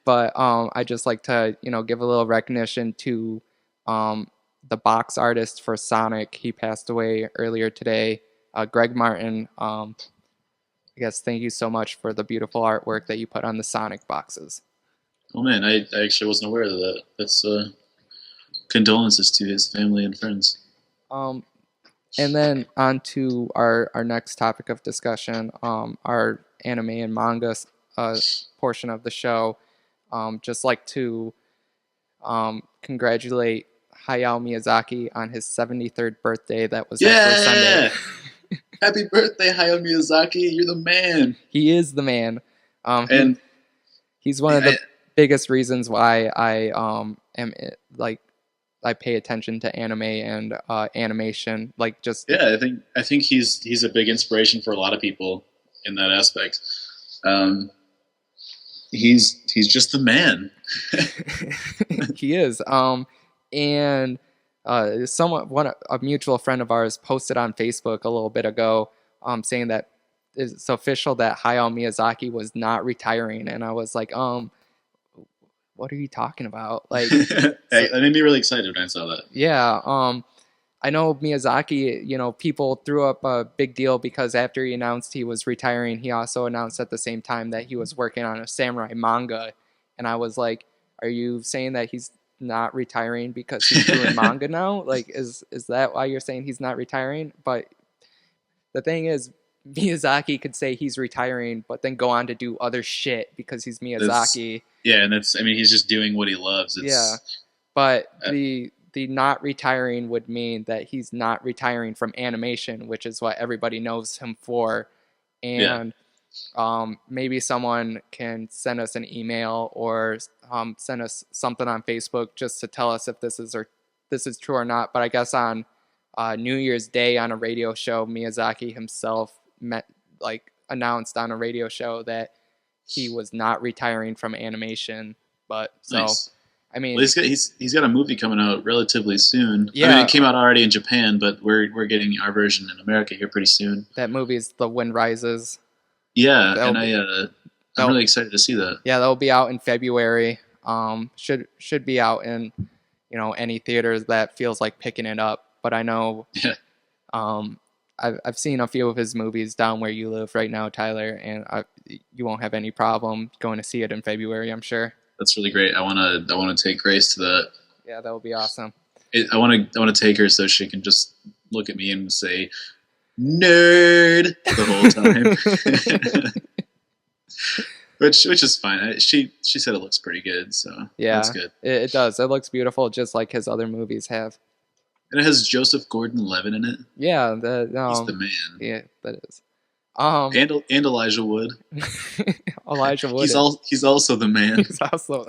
but I just like to, give a little recognition to the box artist for Sonic. He passed away earlier today. Greg Martin, I guess thank you so much for the beautiful artwork that you put on the Sonic boxes. Oh man, I actually wasn't aware of that. That's condolences to his family and friends. And then on to our next topic of discussion, our anime and manga portion of the show. Just like to congratulate Hayao Miyazaki on his 73rd birthday. That was actually Sunday. Happy birthday, Hayao Miyazaki! You're the man. He is the man. He's one of the biggest reasons why I I pay attention to anime and animation. Like just I think he's a big inspiration for a lot of people, in that aspect. Um, he's just the man. He is. And a mutual friend of ours posted on Facebook a little bit ago, saying that it's official that Hayao Miyazaki was not retiring, and I was like, what are you talking about? Like, That so, made me really excited when I saw that. yeah. I know Miyazaki, people threw up a big deal because after he announced he was retiring, he also announced at the same time that he was working on a samurai manga. And I was like, are you saying that he's not retiring because he's doing manga now? Like, is that why you're saying he's not retiring? But the thing is, Miyazaki could say he's retiring, but then go on to do other shit because he's Miyazaki. And that's, I mean, he's just doing what he loves. Yeah. But the not retiring would mean that he's not retiring from animation, which is what everybody knows him for. And maybe someone can send us an email or send us something on Facebook just to tell us if this is true or not. But I guess on New Year's Day on a radio show, Miyazaki himself announced on a radio show that he was not retiring from animation. But so. Nice. I mean, well, he's got a movie coming out relatively soon. Yeah. I mean, it came out already in Japan, but we're getting our version in America here pretty soon. That movie is The Wind Rises. Yeah, and I'm really excited to see that. Yeah, that'll be out in February. Should be out in any theaters that feels like picking it up. But I know, I've seen a few of his movies down where you live right now, Tyler, and you won't have any problem going to see it in February, I'm sure. That's really great. I want to take Grace to that. Yeah, that would be awesome. I want to take her so she can just look at me and say nerd the whole time. which is fine. She said it looks pretty good, so yeah, that's good. It does. It looks beautiful, just like his other movies have. And it has Joseph Gordon-Levitt in it. Yeah, he's the man. Yeah, that is. And Elijah Wood. Elijah Wood. He's also the man. He's also.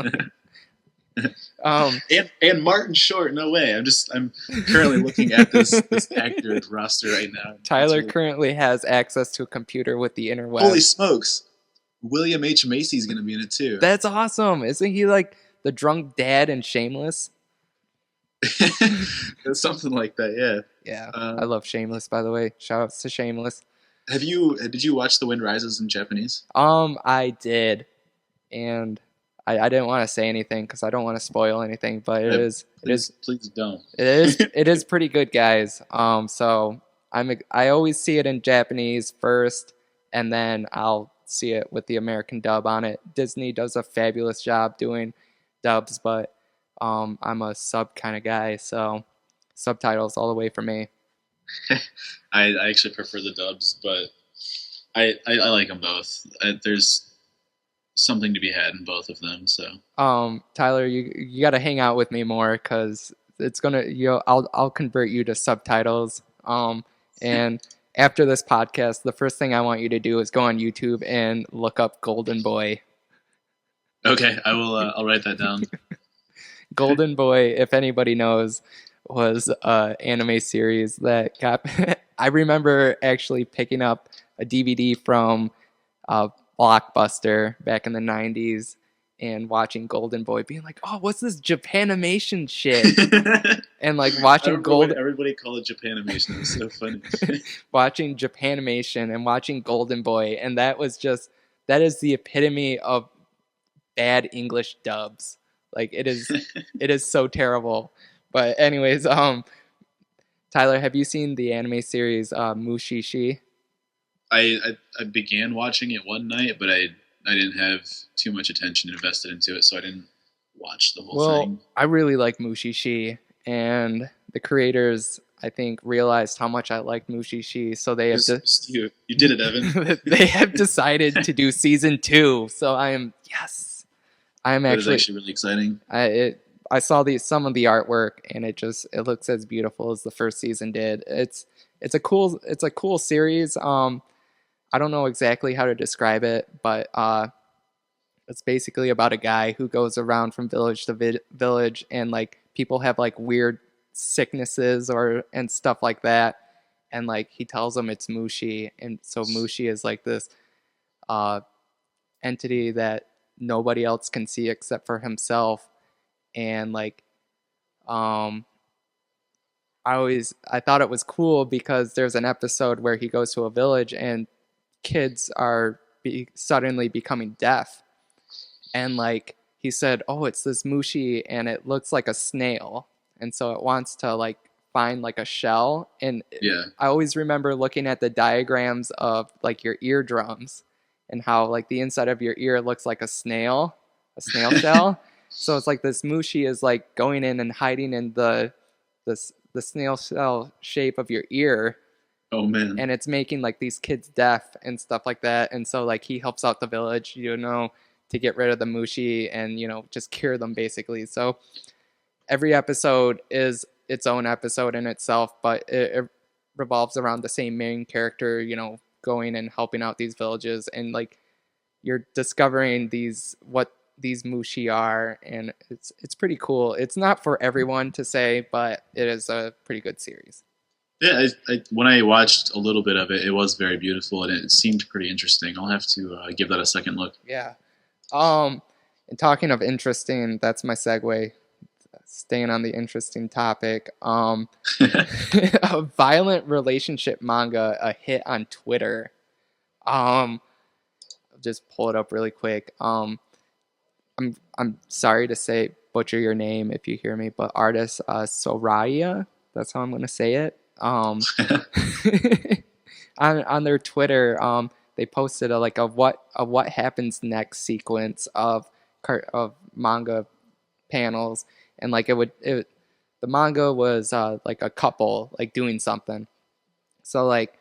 And Martin Short. No way. I'm currently looking at this actor roster right now. Tyler currently has access to a computer with the interweb. Holy smokes! William H. Macy's going to be in it too. That's awesome. Isn't he like the drunk dad in Shameless? Something like that. Yeah. Yeah. I love Shameless. By the way, shout outs to Shameless. Did you watch The Wind Rises in Japanese? I did, and I didn't want to say anything because I don't want to spoil anything, but please don't. It is pretty good, guys. So I always see it in Japanese first, and then I'll see it with the American dub on it. Disney does a fabulous job doing dubs, but I'm a sub kind of guy, so subtitles all the way for me. I actually prefer the dubs, but I like them both. There's something to be had in both of them. So, Tyler, you got to hang out with me more because it's gonna I'll convert you to subtitles. And after this podcast, the first thing I want you to do is go on YouTube and look up Golden Boy. Okay, I will. I'll write that down. Golden Boy, if anybody knows, was an anime series that got. I remember actually picking up a DVD from Blockbuster back in the 90s and watching Golden Boy, being like, "Oh, what's this Japanimation shit?" And like watching Everybody call it Japanimation. It was so funny. Watching Japanimation and watching Golden Boy, and that is the epitome of bad English dubs. Like it is so terrible. But anyways, Tyler, have you seen the anime series Mushishi? I began watching it one night, but I didn't have too much attention invested into it, so I didn't watch the whole thing. I really like Mushishi, and the creators, I think, realized how much I liked Mushishi, so they have you did it, Evan. They have decided to do season 2. So I am actually really exciting. I saw some of the artwork, and it looks as beautiful as the first season did. It's a cool series. I don't know exactly how to describe it, but it's basically about a guy who goes around from village to village, and like people have like weird sicknesses and stuff like that, and like he tells them it's Mushi, and so Mushi is like this uh, entity that nobody else can see except for himself. And like, um, I thought it was cool because there's an episode where he goes to a village and kids are suddenly becoming deaf, and like he said, oh, it's this mushi and it looks like a snail, and so it wants to like find like a shell. And Yeah. I always remember looking at the diagrams of like your eardrums and how like the inside of your ear looks like a snail shell. So it's like this mushi is like going in and hiding in the snail shell shape of your ear, Oh man. and it's making like these kids deaf and stuff like that. And so like he helps out the village, to get rid of the mushi and just cure them basically. So every episode is its own episode in itself, but it revolves around the same main character, going and helping out these villages, and like you're discovering what these mushi are, and it's pretty cool. It's not for everyone to say, but it is a pretty good series. Yeah, when I watched a little bit of it, it was very beautiful and it seemed pretty interesting. I'll have to give that a second look. Yeah. And talking of interesting, that's my segue. Staying on the interesting topic, a violent relationship manga, a hit on Twitter. I'll just pull it up really quick. I'm sorry to say butcher your name if you hear me, but artist Soraya, that's how I'm gonna say it. On their Twitter, they posted a what happens next sequence of manga panels, and like the manga was like a couple like doing something. So like,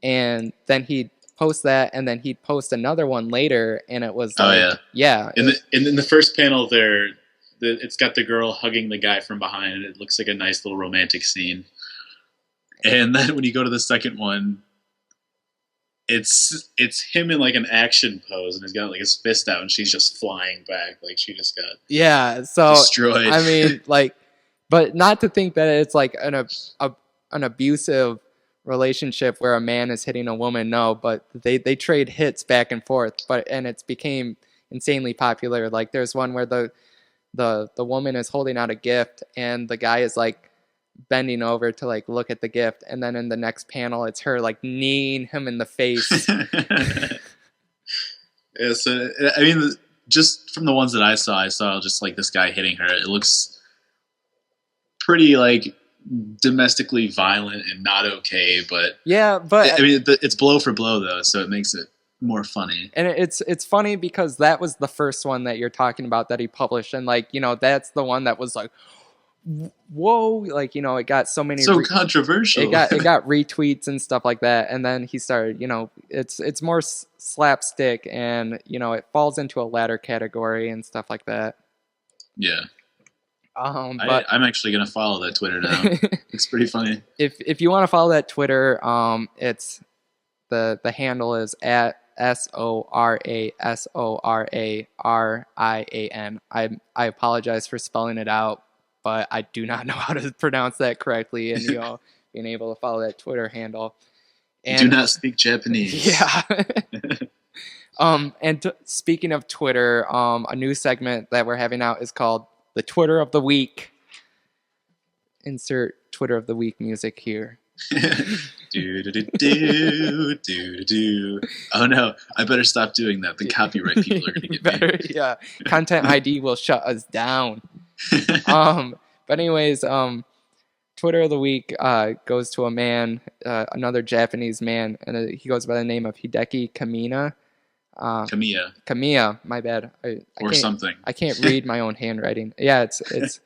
and then he'd post that, and then he'd post another one later, and it was like, oh yeah. In the first panel there, it's got the girl hugging the guy from behind, and it looks like a nice little romantic scene. And then when you go to the second one, it's him in like an action pose, and he's got like his fist out, and she's just flying back, like she just got so destroyed. I mean, like, but not to think that it's like an abusive relationship where a man is hitting a woman. No, but they trade hits back and forth. And it's became insanely popular. Like there's one where the woman is holding out a gift, and the guy is like bending over to like look at the gift, and then in the next panel it's her like kneeing him in the face. Yeah, so I mean, just from the ones that I saw just like this guy hitting her. It looks pretty like domestically violent and not okay, but yeah, but I mean it's blow for blow though, so it makes it more funny. And it's funny because that was the first one that you're talking about that he published, and like that's the one that was like, whoa, like it got so many controversial. It got retweets and stuff like that, and then he started, it's more slapstick, and it falls into a latter category and stuff like that. Yeah. But I'm actually gonna follow that Twitter now. It's pretty funny. If you want to follow that Twitter, it's the handle is at SORASORARIAN. I apologize for spelling it out, but I do not know how to pronounce that correctly, and being able to follow that Twitter handle. And, you do not speak Japanese. Yeah. Speaking of Twitter, a new segment that we're having out is called the Twitter of the Week. Insert Twitter of the Week music here. do do do do do do. Oh no! I better stop doing that. The copyright people are going to get me. Yeah, Content ID will shut us down. But anyways, Twitter of the Week goes to a man, another Japanese man, and he goes by the name of Hideki Kamiya. Kamiya, my bad. Or something. I can't read my own handwriting. Yeah, it's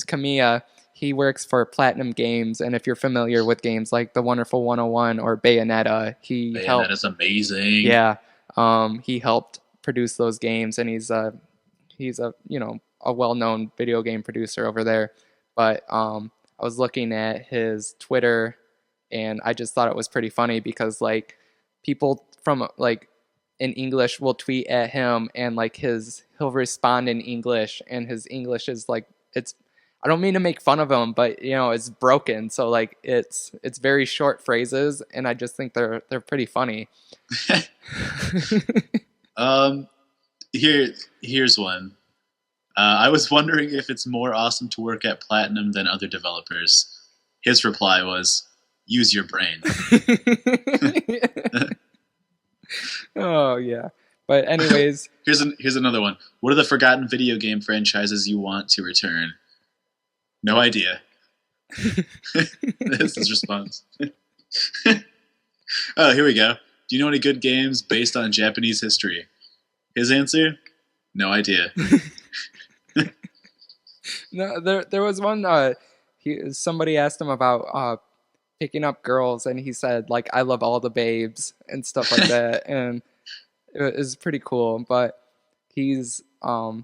Kamiya. He works for Platinum Games, and if you're familiar with games like The Wonderful 101 or Bayonetta, Bayonetta's amazing. Yeah, he helped produce those games, and he's a well-known video game producer over there. But I was looking at his Twitter, and I just thought it was pretty funny because like people from like in English will tweet at him, and like he'll respond in English, and his English is like I don't mean to make fun of him, but it's broken. So like it's very short phrases, and I just think they're pretty funny. Here's one. I was wondering if it's more awesome to work at Platinum than other developers. His reply was, "Use your brain." Oh yeah. But anyways, here's another one. What are the forgotten video game franchises you want to return? No idea. That's his response. Oh, here we go. Do you know any good games based on Japanese history? His answer? No idea. No, there was one. Somebody asked him about picking up girls, and he said like, "I love all the babes" and stuff like that, and it was pretty cool. But he's a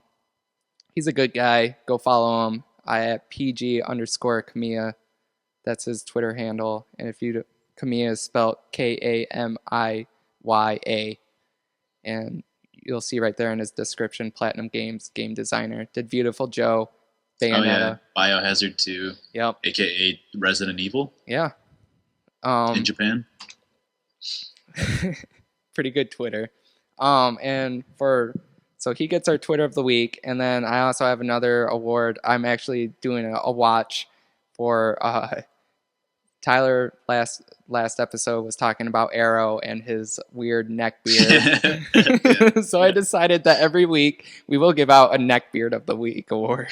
good guy. Go follow him. I at PG_Kamiya. That's his Twitter handle. And if you Kamiya is spelled Kamiya, and you'll see right there in his description, Platinum Games game designer. Did Beautiful Joe, Bayonetta. Oh yeah, Biohazard 2. Yep. AKA Resident Evil. Yeah. In Japan. Pretty good Twitter. So he gets our Twitter of the week, and then I also have another award. I'm actually doing a watch for Tyler. Last episode was talking about Arrow and his weird neck beard. Yeah. So I decided that every week we will give out a neck beard of the week award.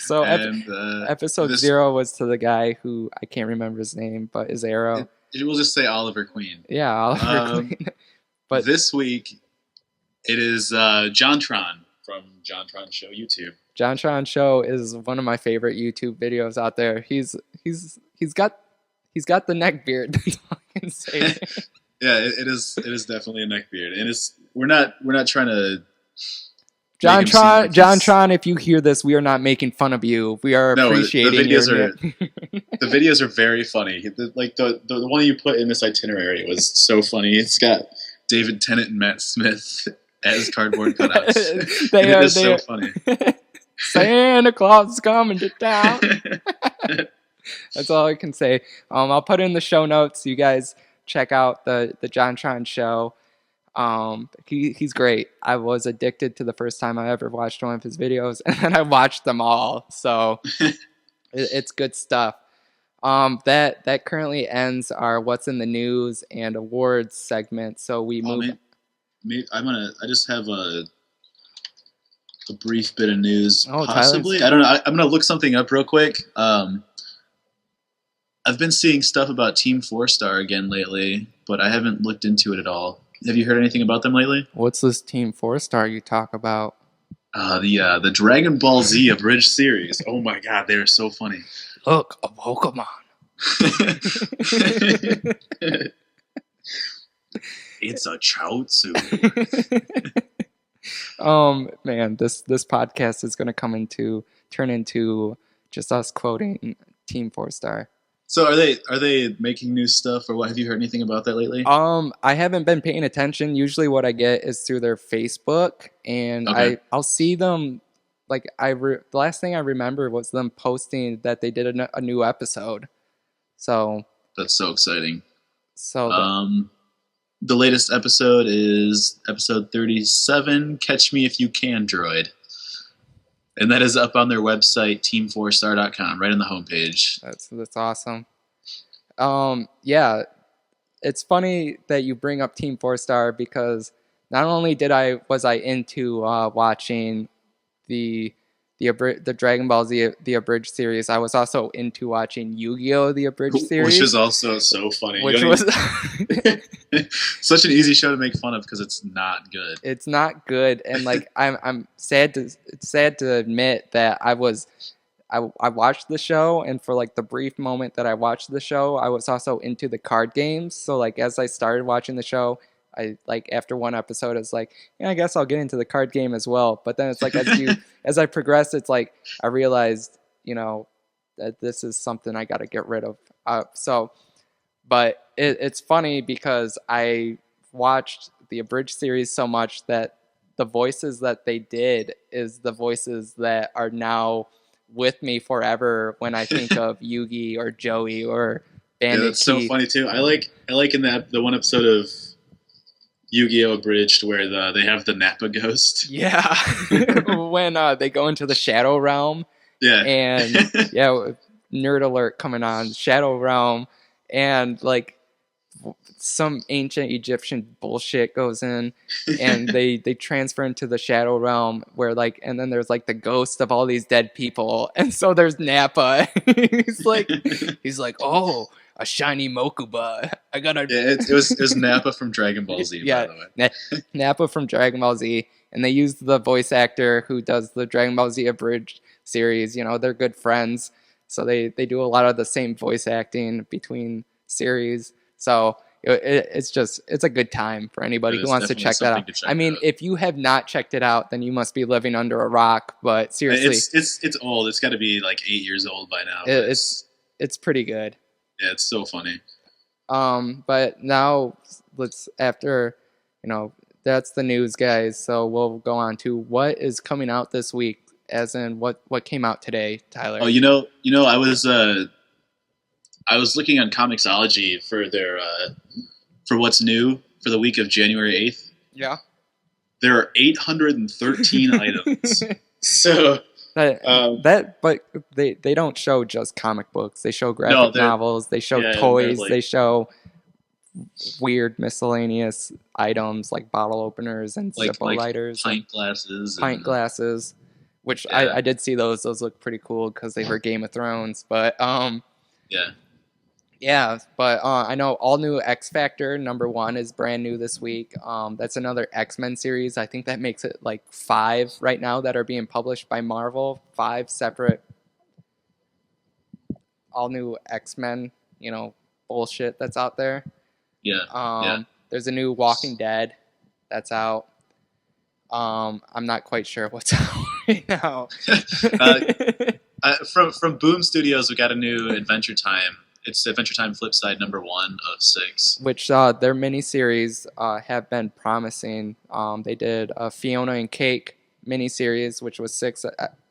So episode 0 was to the guy who I can't remember his name, but is Arrow. It will just say Oliver Queen. Yeah, Oliver Queen. But this week, it is JonTron from JonTron Show YouTube. JonTron Show is one of my favorite YouTube videos out there. He's got the neck beard. That's all I can say. Yeah, it is definitely a neck beard, and we're not trying to. JonTron, if you hear this, we are not making fun of you. We are appreciating the videos are very funny. The one you put in this itinerary was so funny. It's got David Tennant and Matt Smith as cardboard cutouts. They are so funny. Santa Claus is coming to town. That's all I can say. I'll put in the show notes. You guys check out the JonTron Show. He's great. I was addicted to the first time I ever watched one of his videos, and then I watched them all. So it's good stuff. That currently ends our What's in the News and Awards segment. So we move. I just have a brief bit of news. Oh, possibly. I don't know. I'm gonna look something up real quick. I've been seeing stuff about Team 4-Star again lately, but I haven't looked into it at all. Have you heard anything about them lately? What's this Team 4-Star you talk about? The Dragon Ball Z abridged series. Oh my god, they're so funny. Look, a Pokemon. It's a Chaozu. Man, this podcast is going to turn into just us quoting Team 4-Star. So are they making new stuff, or what? Have you heard anything about that lately? I haven't been paying attention. Usually what I get is through their Facebook, and okay. I'll see them. Like the last thing I remember was them posting that they did a new episode. So that's so exciting. So the latest episode is episode 37, Catch Me If You Can, Droid. And that is up on their website, team4star.com, right on the homepage. That's awesome. Yeah, it's funny that you bring up Team 4-Star because not only was I into watching the Dragon Ball Z the abridged series, I was also into watching Yu-Gi-Oh! The abridged series, which is also so funny. Which was such an easy show to make fun of because it's not good. It's not good, and like I'm sad to admit that I watched the show, and for like the brief moment that I watched the show, I was also into the card games. So like as I started watching the show, I like after one episode, it's like, yeah, I guess I'll get into the card game as well. But then it's like as I progressed, it's like I realized, that this is something I got to get rid of. But it's funny because I watched the abridged series so much that the voices that they did is the voices that are now with me forever when I think of Yugi or Joey or Yeah, Bandit that's so Keith. funny too. I like in that the one episode of Yu-Gi-Oh! Abridged where they have the Nappa ghost. Yeah, when they go into the Shadow Realm, Yeah. and yeah, nerd alert coming on Shadow Realm, and like some ancient Egyptian bullshit goes in, and they transfer into the Shadow Realm where like, and then there's like the ghost of all these dead people, and so there's Nappa. he's like, oh, a shiny Mokuba. I gotta. Yeah, it was Nappa from Dragon Ball Z, Yeah, by the way. Nappa from Dragon Ball Z, and they used the voice actor who does the Dragon Ball Z abridged series. You know, they're good friends, so they do a lot of the same voice acting between series. So it's a good time for anybody It who is wants to definitely check that something out. to check I mean, out. if you have not checked it out, then you must be living under a rock. But seriously, It's old. It's got to be like 8 years old by now. it's pretty good. Yeah, it's so funny. But now after, that's the news, guys. So we'll go on to what is coming out this week, as in what came out today, Tyler. Oh, I was looking on Comixology for their for what's new for the week of January 8th. Yeah. There are 813 items. So but they don't show just comic books. They show graphic novels. They show toys. They show weird miscellaneous items like bottle openers and Zippo lighters, pint glasses, which I did see those. Those look pretty cool because they were Game of Thrones. But yeah, but I know all new X Factor #1 is brand new this week. That's another X-Men series. I think that makes it like 5 right now that are being published by Marvel. 5 separate all new X-Men, bullshit that's out there. Yeah. There's a new Walking Dead that's out. I'm not quite sure what's out right now. From Boom Studios, we got a new Adventure Time. It's Adventure Time Flipside #1 of 6. Which their miniseries have been promising. They did a Fiona and Cake miniseries, which was 6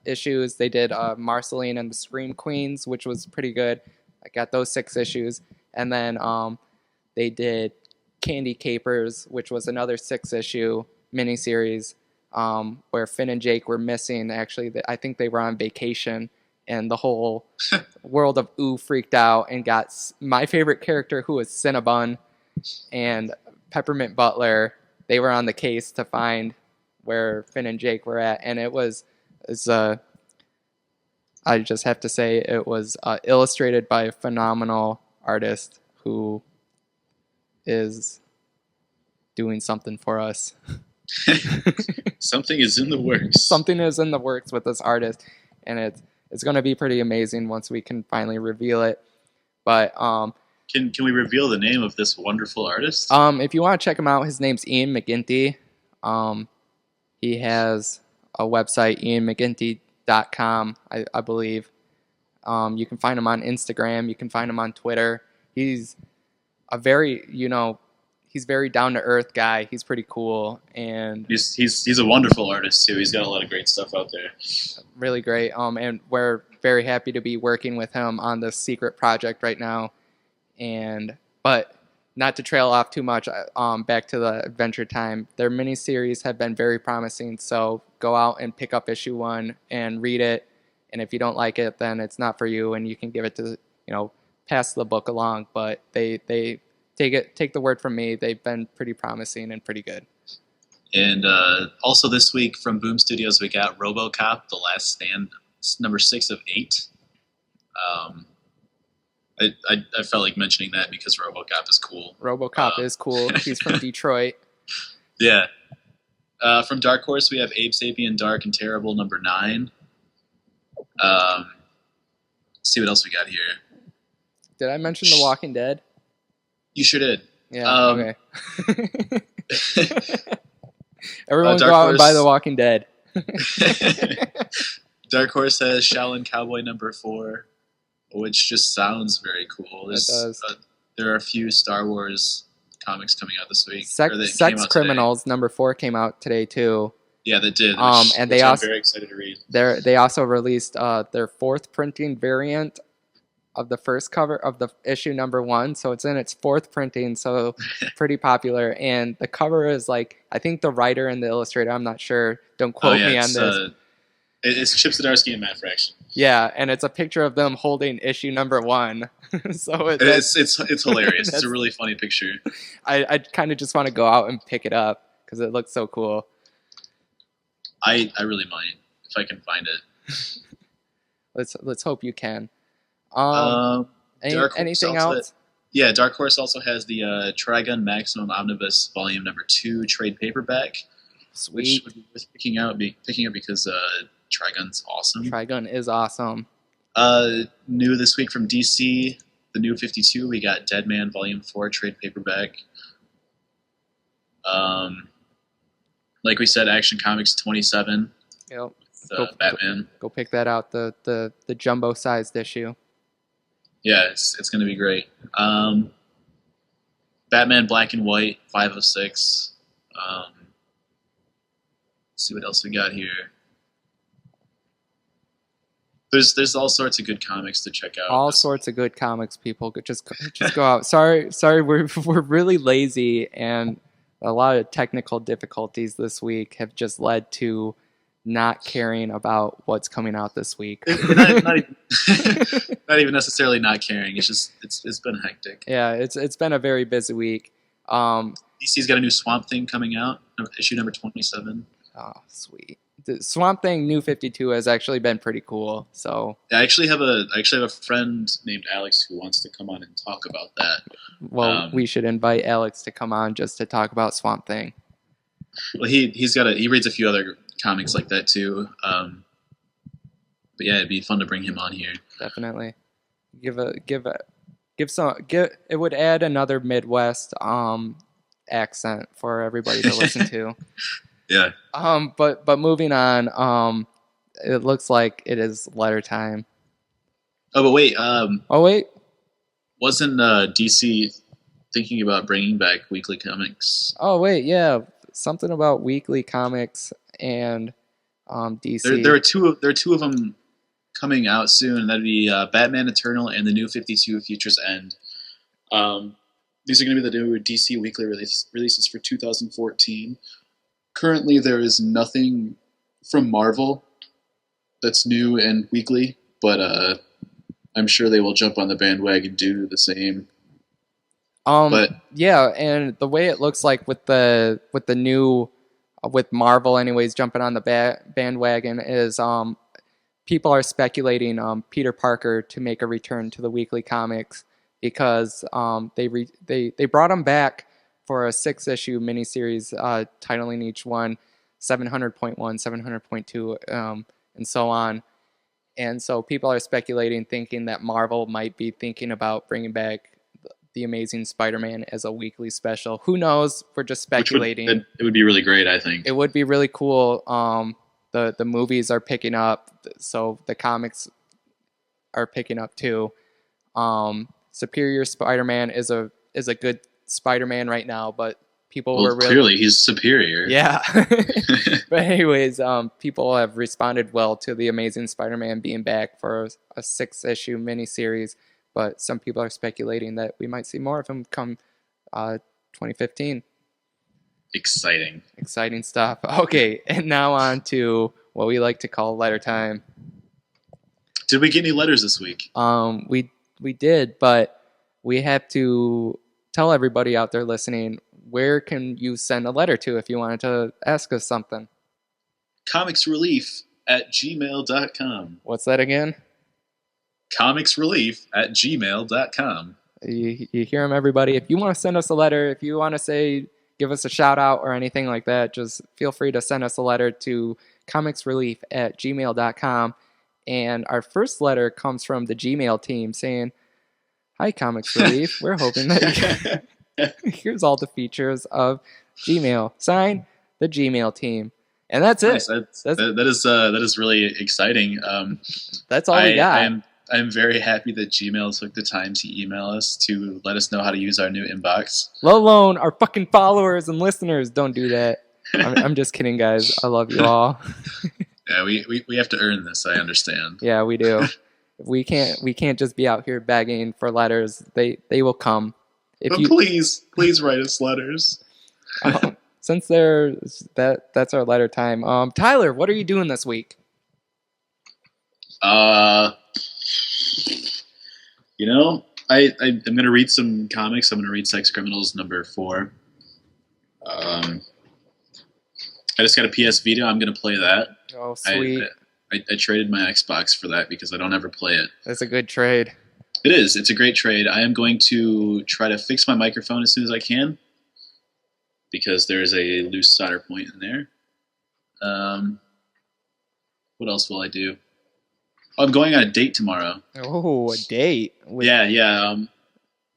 issues. They did Marceline and the Scream Queens, which was pretty good. I got those 6 issues. And then they did Candy Capers, which was another 6-issue miniseries where Finn and Jake were missing. Actually, I think they were on vacation. And the whole world of Ooh freaked out and got my favorite character, who was Cinnabon, and Peppermint Butler. They were on the case to find where Finn and Jake were at, and I just have to say it was illustrated by a phenomenal artist who is doing something for us. Something is in the works. Something is in the works with this artist, and it's going to be pretty amazing once we can finally reveal it. But can we reveal the name of this wonderful artist? If you want to check him out, his name's Ian McGinty. He has a website, ianmcginty.com, I believe. You can find him on Instagram. You can find him on Twitter. He's a very, he's very down to earth guy. He's pretty cool, and he's a wonderful artist too. He's got a lot of great stuff out there. Really great. And we're very happy to be working with him on this secret project right now. But not to trail off too much, back to the Adventure Time. Their miniseries have been very promising. So go out and pick up issue 1 and read it. And if you don't like it, then it's not for you, and you can give it to pass the book along. But they take the word from me. They've been pretty promising and pretty good. And also this week from Boom Studios, we got RoboCop: The Last Stand, #6 of 8. I felt like mentioning that because RoboCop is cool. RoboCop is cool. He's from Detroit. Yeah. From Dark Horse, we have Abe Sapien, Dark and Terrible #9. Let's see what else we got here. Did I mention The Walking Dead? You sure did. Yeah, okay. Everyone go out and buy The Walking Dead. Dark Horse has Shaolin Cowboy #4, which just sounds very cool. It does. There are a few Star Wars comics coming out this week. Sex Criminals #4 came out today too. Yeah, that did. And Which I'm very excited to read. they also released their fourth printing variant of the first cover of the issue number 1, so it's in its fourth printing, so pretty popular. And the cover is like, I think the writer and the illustrator, I'm not sure, don't quote me on this. It's Chip Zdarsky and Matt Fraction. Yeah, and it's a picture of them holding issue number 1. So it's hilarious. It's a really funny picture. I kind of just want to go out and pick it up because it looks so cool. I really might if I can find it. Let's hope you can. Anything else? Yeah, Dark Horse also has the Trigun Maximum Omnibus Volume Number 2 trade paperback. Sweet. Which would be worth picking up because Trigun's awesome. Trigun is awesome. New this week from DC, the New 52, we got Deadman Volume 4 trade paperback. Like we said, Action Comics 27. Yep. Batman. Go pick that out. The jumbo sized issue. Yeah, it's going to be great. Batman Black and White 5 of 6. Let's see what else we got here. There's all sorts of good comics to check out. All sorts of good comics, people. Just go out. Sorry, we're really lazy, and a lot of technical difficulties this week have just led to not caring about what's coming out this week. not even necessarily not caring. It's just it's been hectic. Yeah, it's been a very busy week. DC's got a new Swamp Thing coming out, issue number 27. Oh, sweet. The Swamp Thing New 52 has actually been pretty cool. So I actually have a friend named Alex who wants to come on and talk about that. Well, we should invite Alex to come on just to talk about Swamp Thing. Well, he reads a few other comics like that too. But yeah, it'd be fun to bring him on here. Definitely. It would add another Midwest accent for everybody to listen to. Yeah. But moving on, it looks like it is letter time. Oh, but wait. Wait. Wasn't DC thinking about bringing back weekly comics? Oh wait, yeah. Something about weekly comics and DC. There are two of them coming out soon, and that'd be Batman Eternal and the New 52 Futures End. These are going to be the new DC weekly releases for 2014. Currently, there is nothing from Marvel that's new and weekly, but I'm sure they will jump on the bandwagon and do the same. Yeah, and the way it looks like with the new with Marvel, anyways, jumping on the bandwagon is people are speculating Peter Parker to make a return to the weekly comics because they brought him back for a 6-issue miniseries titling each one 700.1, 700.2, and so on. And so people are speculating, thinking that Marvel might be thinking about bringing back The Amazing Spider-Man as a weekly special. Who knows? We're just speculating. It would be really great, I think. It would be really cool. The movies are picking up, so the comics are picking up too. Superior Spider-Man is a good Spider-Man right now, but people were really... clearly he's superior. Yeah. But anyways, people have responded well to The Amazing Spider-Man being back for a 6-issue miniseries, but some people are speculating that we might see more of him come 2015. Exciting stuff. Okay, and now on to what we like to call letter time. Did we get any letters this week? We did, but we have to tell everybody out there listening, where can you send a letter to if you wanted to ask us something? comicsrelief@gmail.com. What's that again? comicsrelief@gmail.com. You hear him, everybody. If you want to send us a letter, if you want to say, give us a shout out or anything like that, just feel free to send us a letter to comicsrelief@gmail.com. And our first letter comes from the Gmail team saying, "Hi, Comics Relief. We're hoping that here's all the features of Gmail. Sign, the Gmail team." And that's nice. it. That is really exciting. That's all we got. I'm very happy that Gmail took the time to email us to let us know how to use our new inbox. Let alone our fucking followers and listeners. Don't do that. I'm just kidding, guys. I love you all. Yeah, we have to earn this. I understand. Yeah, we do. We can't just be out here begging for letters. They will come. If But you please write us letters. since that's our letter time. Tyler, what are you doing this week? Uh, you know, I'm gonna read some comics. I'm gonna read Sex Criminals #4. I just got a PS Vita. I'm gonna play that. Oh, I, sweet. I traded my Xbox for that because I don't ever play it. That's a good trade. It is. It's a great trade. I am going to try to fix my microphone as soon as I can because there's a loose solder point in there. What else will I do? Oh, I'm going on a date tomorrow. Oh, a date. Yeah.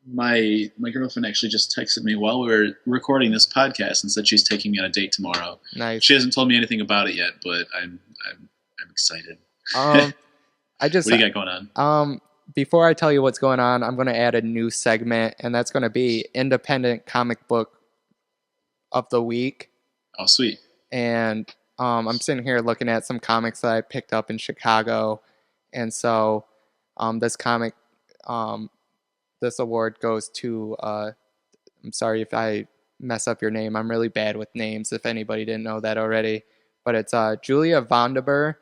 My girlfriend actually just texted me while we were recording this podcast and said she's taking me on a date tomorrow. Nice. She hasn't told me anything about it yet, but I'm excited. I just What do you got going on? Before I tell you what's going on, I'm going to add a new segment, and that's going to be Independent Comic Book of the Week. Oh, sweet. And I'm sitting here looking at some comics that I picked up in Chicago, and so this comic, this award goes to. I'm sorry if I mess up your name. I'm really bad with names. If anybody didn't know that already, but it's Julia Vondeber.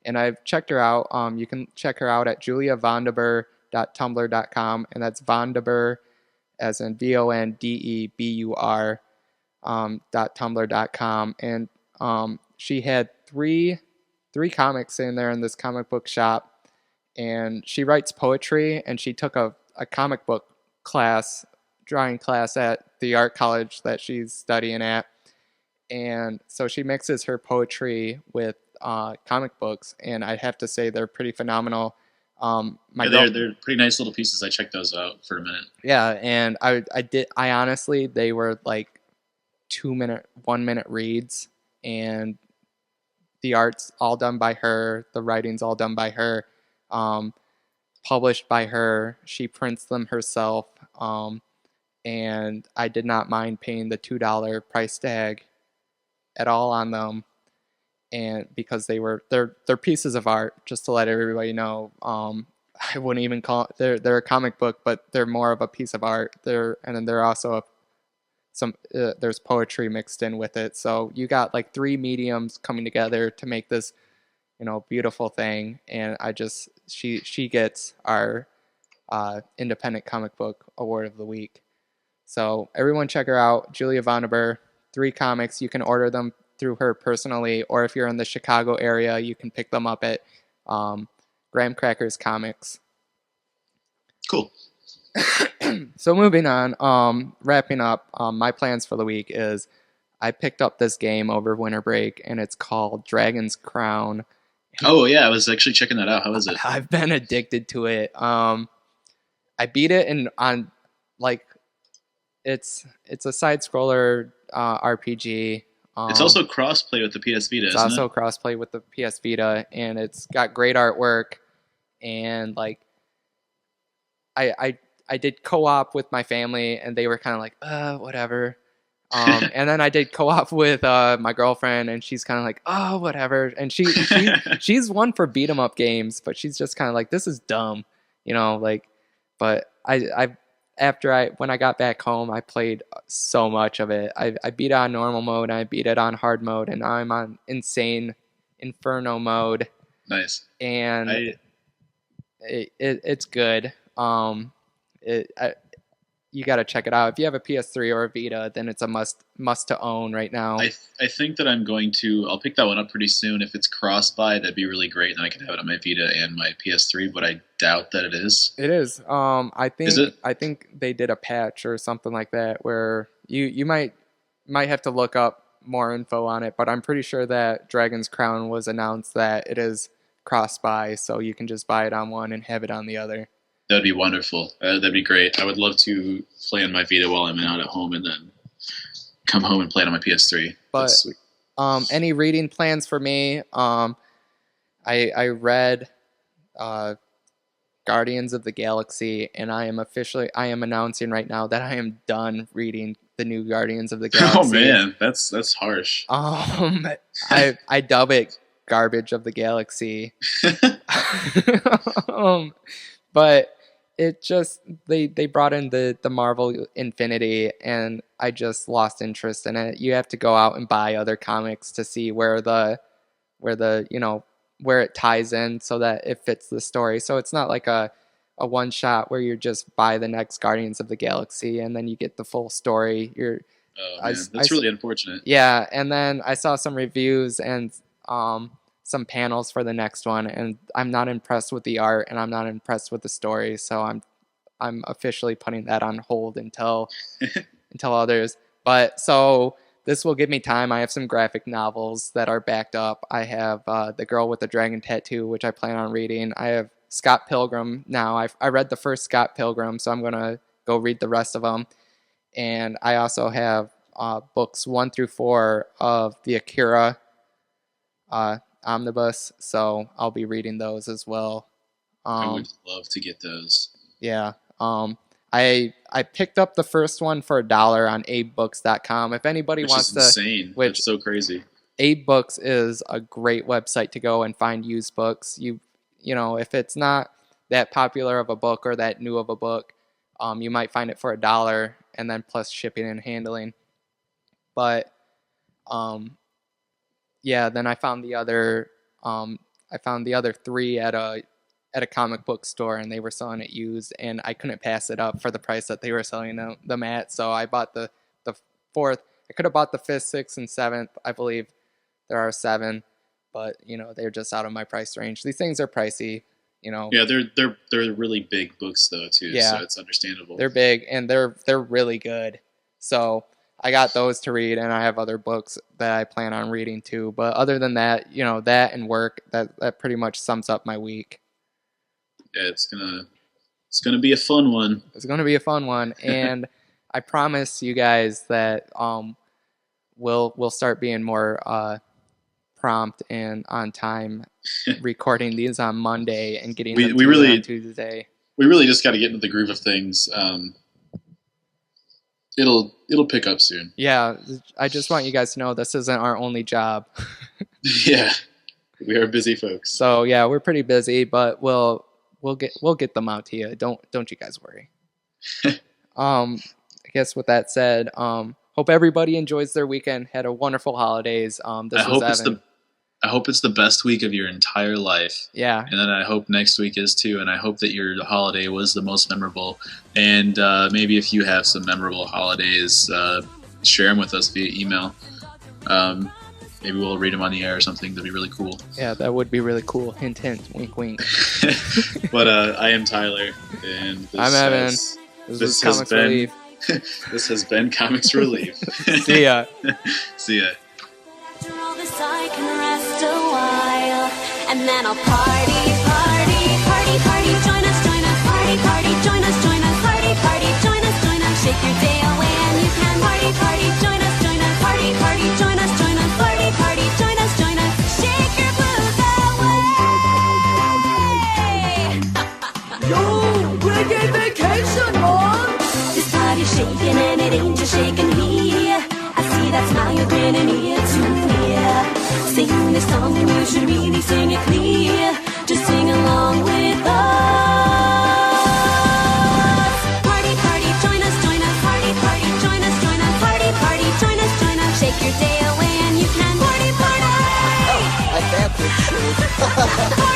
And I've checked her out. You can check her out at juliavondebur.tumblr.com, and that's Vondeber, as in VONDEBUR, .tumblr.com. And she had three comics in there in this comic book shop, and she writes poetry. And she took a comic book class, drawing class at the art college that she's studying at, and so she mixes her poetry with comic books, and I have to say they're pretty phenomenal. They're pretty nice little pieces. I checked those out for a minute. Yeah, and I honestly, they were like 1 minute reads, and the art's all done by her, the writing's all done by her, published by her. She prints them herself, and I did not mind paying the $2 price tag at all on them. And because they're pieces of art, just to let everybody know. I wouldn't even call it, they're a comic book, but they're more of a piece of art. And then they're also there's poetry mixed in with it. So you got like three mediums coming together to make this, beautiful thing. And she gets our Independent Comic Book Award of the Week. So everyone check her out, Julia Vonneber. 3 comics. You can order them through her personally, or if you're in the Chicago area, you can pick them up at Graham Crackers Comics. Cool. So moving on, wrapping up, my plans for the week is I picked up this game over winter break, and it's called Dragon's Crown. Oh yeah, I was actually checking that out. How is it? I've been addicted to it. I beat it it's a side scroller RPG. It's also cross-play with the PS Vita, It's isn't also it? cross-play with the PS Vita, and it's got great artwork. And I did co-op with my family, and they were kind of like, whatever. And then I did co-op with my girlfriend, and she's kind of like, oh, whatever. And she's one for beat 'em up games, but she's just kind of like, this is dumb, But when I got back home, I played so much of it. I beat it on normal mode, and I beat it on hard mode, and now I'm on insane inferno mode. Nice. And it's good. You got to check it out. If you have a PS3 or a Vita, then it's a must to own right now. I think that I'll pick that one up pretty soon. If it's cross-buy, that'd be really great, and I could have it on my Vita and my PS3, but I doubt that it is. It is. Is it? I think they did a patch or something like that where you might have to look up more info on it, but I'm pretty sure that Dragon's Crown was announced that it is cross-buy, so you can just buy it on one and have it on the other. That'd be wonderful. That'd be great. I would love to play on my Vita while I'm out at home, and then come home and play it on my PS3. But any reading plans for me? I read Guardians of the Galaxy, and I am announcing right now that I am done reading the new Guardians of the Oh Galaxy. man, that's harsh. I dub it garbage of the galaxy. But it just they brought in the Marvel Infinity, and I just lost interest in it. You have to go out and buy other comics to see where it ties in so that it fits the story. So it's not like a one shot where you just buy the next Guardians of the Galaxy and then you get the full story. That's really unfortunate. Yeah, and then I saw some reviews and some panels for the next one, and I'm not impressed with the art and I'm not impressed with the story, so I'm officially putting that on hold until others. But so this will give me time. I have some graphic novels that are backed up. I have The Girl with the Dragon Tattoo, which I plan on reading. I have Scott Pilgrim now. I read the first Scott Pilgrim, so I'm gonna go read the rest of them. And I also have books 1 through 4 of the Akira omnibus, so I'll be reading those as well. I would love to get those. Yeah. I picked up the first one for $1 on abebooks.com. If anybody wants to, insane. That's so crazy. Abe Books is a great website to go and find used books. You know, if it's not that popular of a book or that new of a book, you might find it for $1 and then plus shipping and handling. But yeah, then I found the other 3 at a comic book store, and they were selling it used, and I couldn't pass it up for the price that they were selling them at. So I bought the 4th. I could have bought the 5th, 6th, and 7th. I believe there are 7, but they're just out of my price range. These things are pricey. Yeah, they're really big books though too. Yeah, so it's understandable. They're big and they're really good. So I got those to read, and I have other books that I plan on reading too. But other than that, that and work, that pretty much sums up my week. Yeah, it's gonna be a fun one. It's gonna be a fun one, and I promise you guys that we'll start being more prompt and on time, recording these on Monday and getting them on Tuesday. We really just got to get into the groove of things. It'll pick up soon. Yeah, I just want you guys to know this isn't our only job. Yeah, we are busy folks. So yeah, we're pretty busy, but we'll get them out to you. Don't you guys worry. I guess with that said, hope everybody enjoys their weekend. Had a wonderful holidays. I hope it's the best week of your entire life. Yeah. And then I hope next week is too. And I hope that your holiday was the most memorable. And maybe if you have some memorable holidays, share them with us via email. Maybe we'll read them on the air or something. That'd be really cool. Yeah, that would be really cool. Hint, hint. Wink, wink. But I am Tyler. And I'm Evan. This has been Relief. This has been Comics Relief. See ya. See ya. After all this, I can rest a while, and then I'll party, party, party, party. Join us, party, party. Join us, party, party. Join us, shake your day away, and you can party, party. Join us, party, party. Join us, party, party. Join us, shake your blues away. Yo, reggae vacation on. This body's shaking and it ain't just shaking me. I see that smile you're grinning ear to ear. Sing this song and you should really sing it clear. Just sing along with us. Party, party, join us, party, party, join us, party, party, join us, shake your day away and you can party, party. I can't.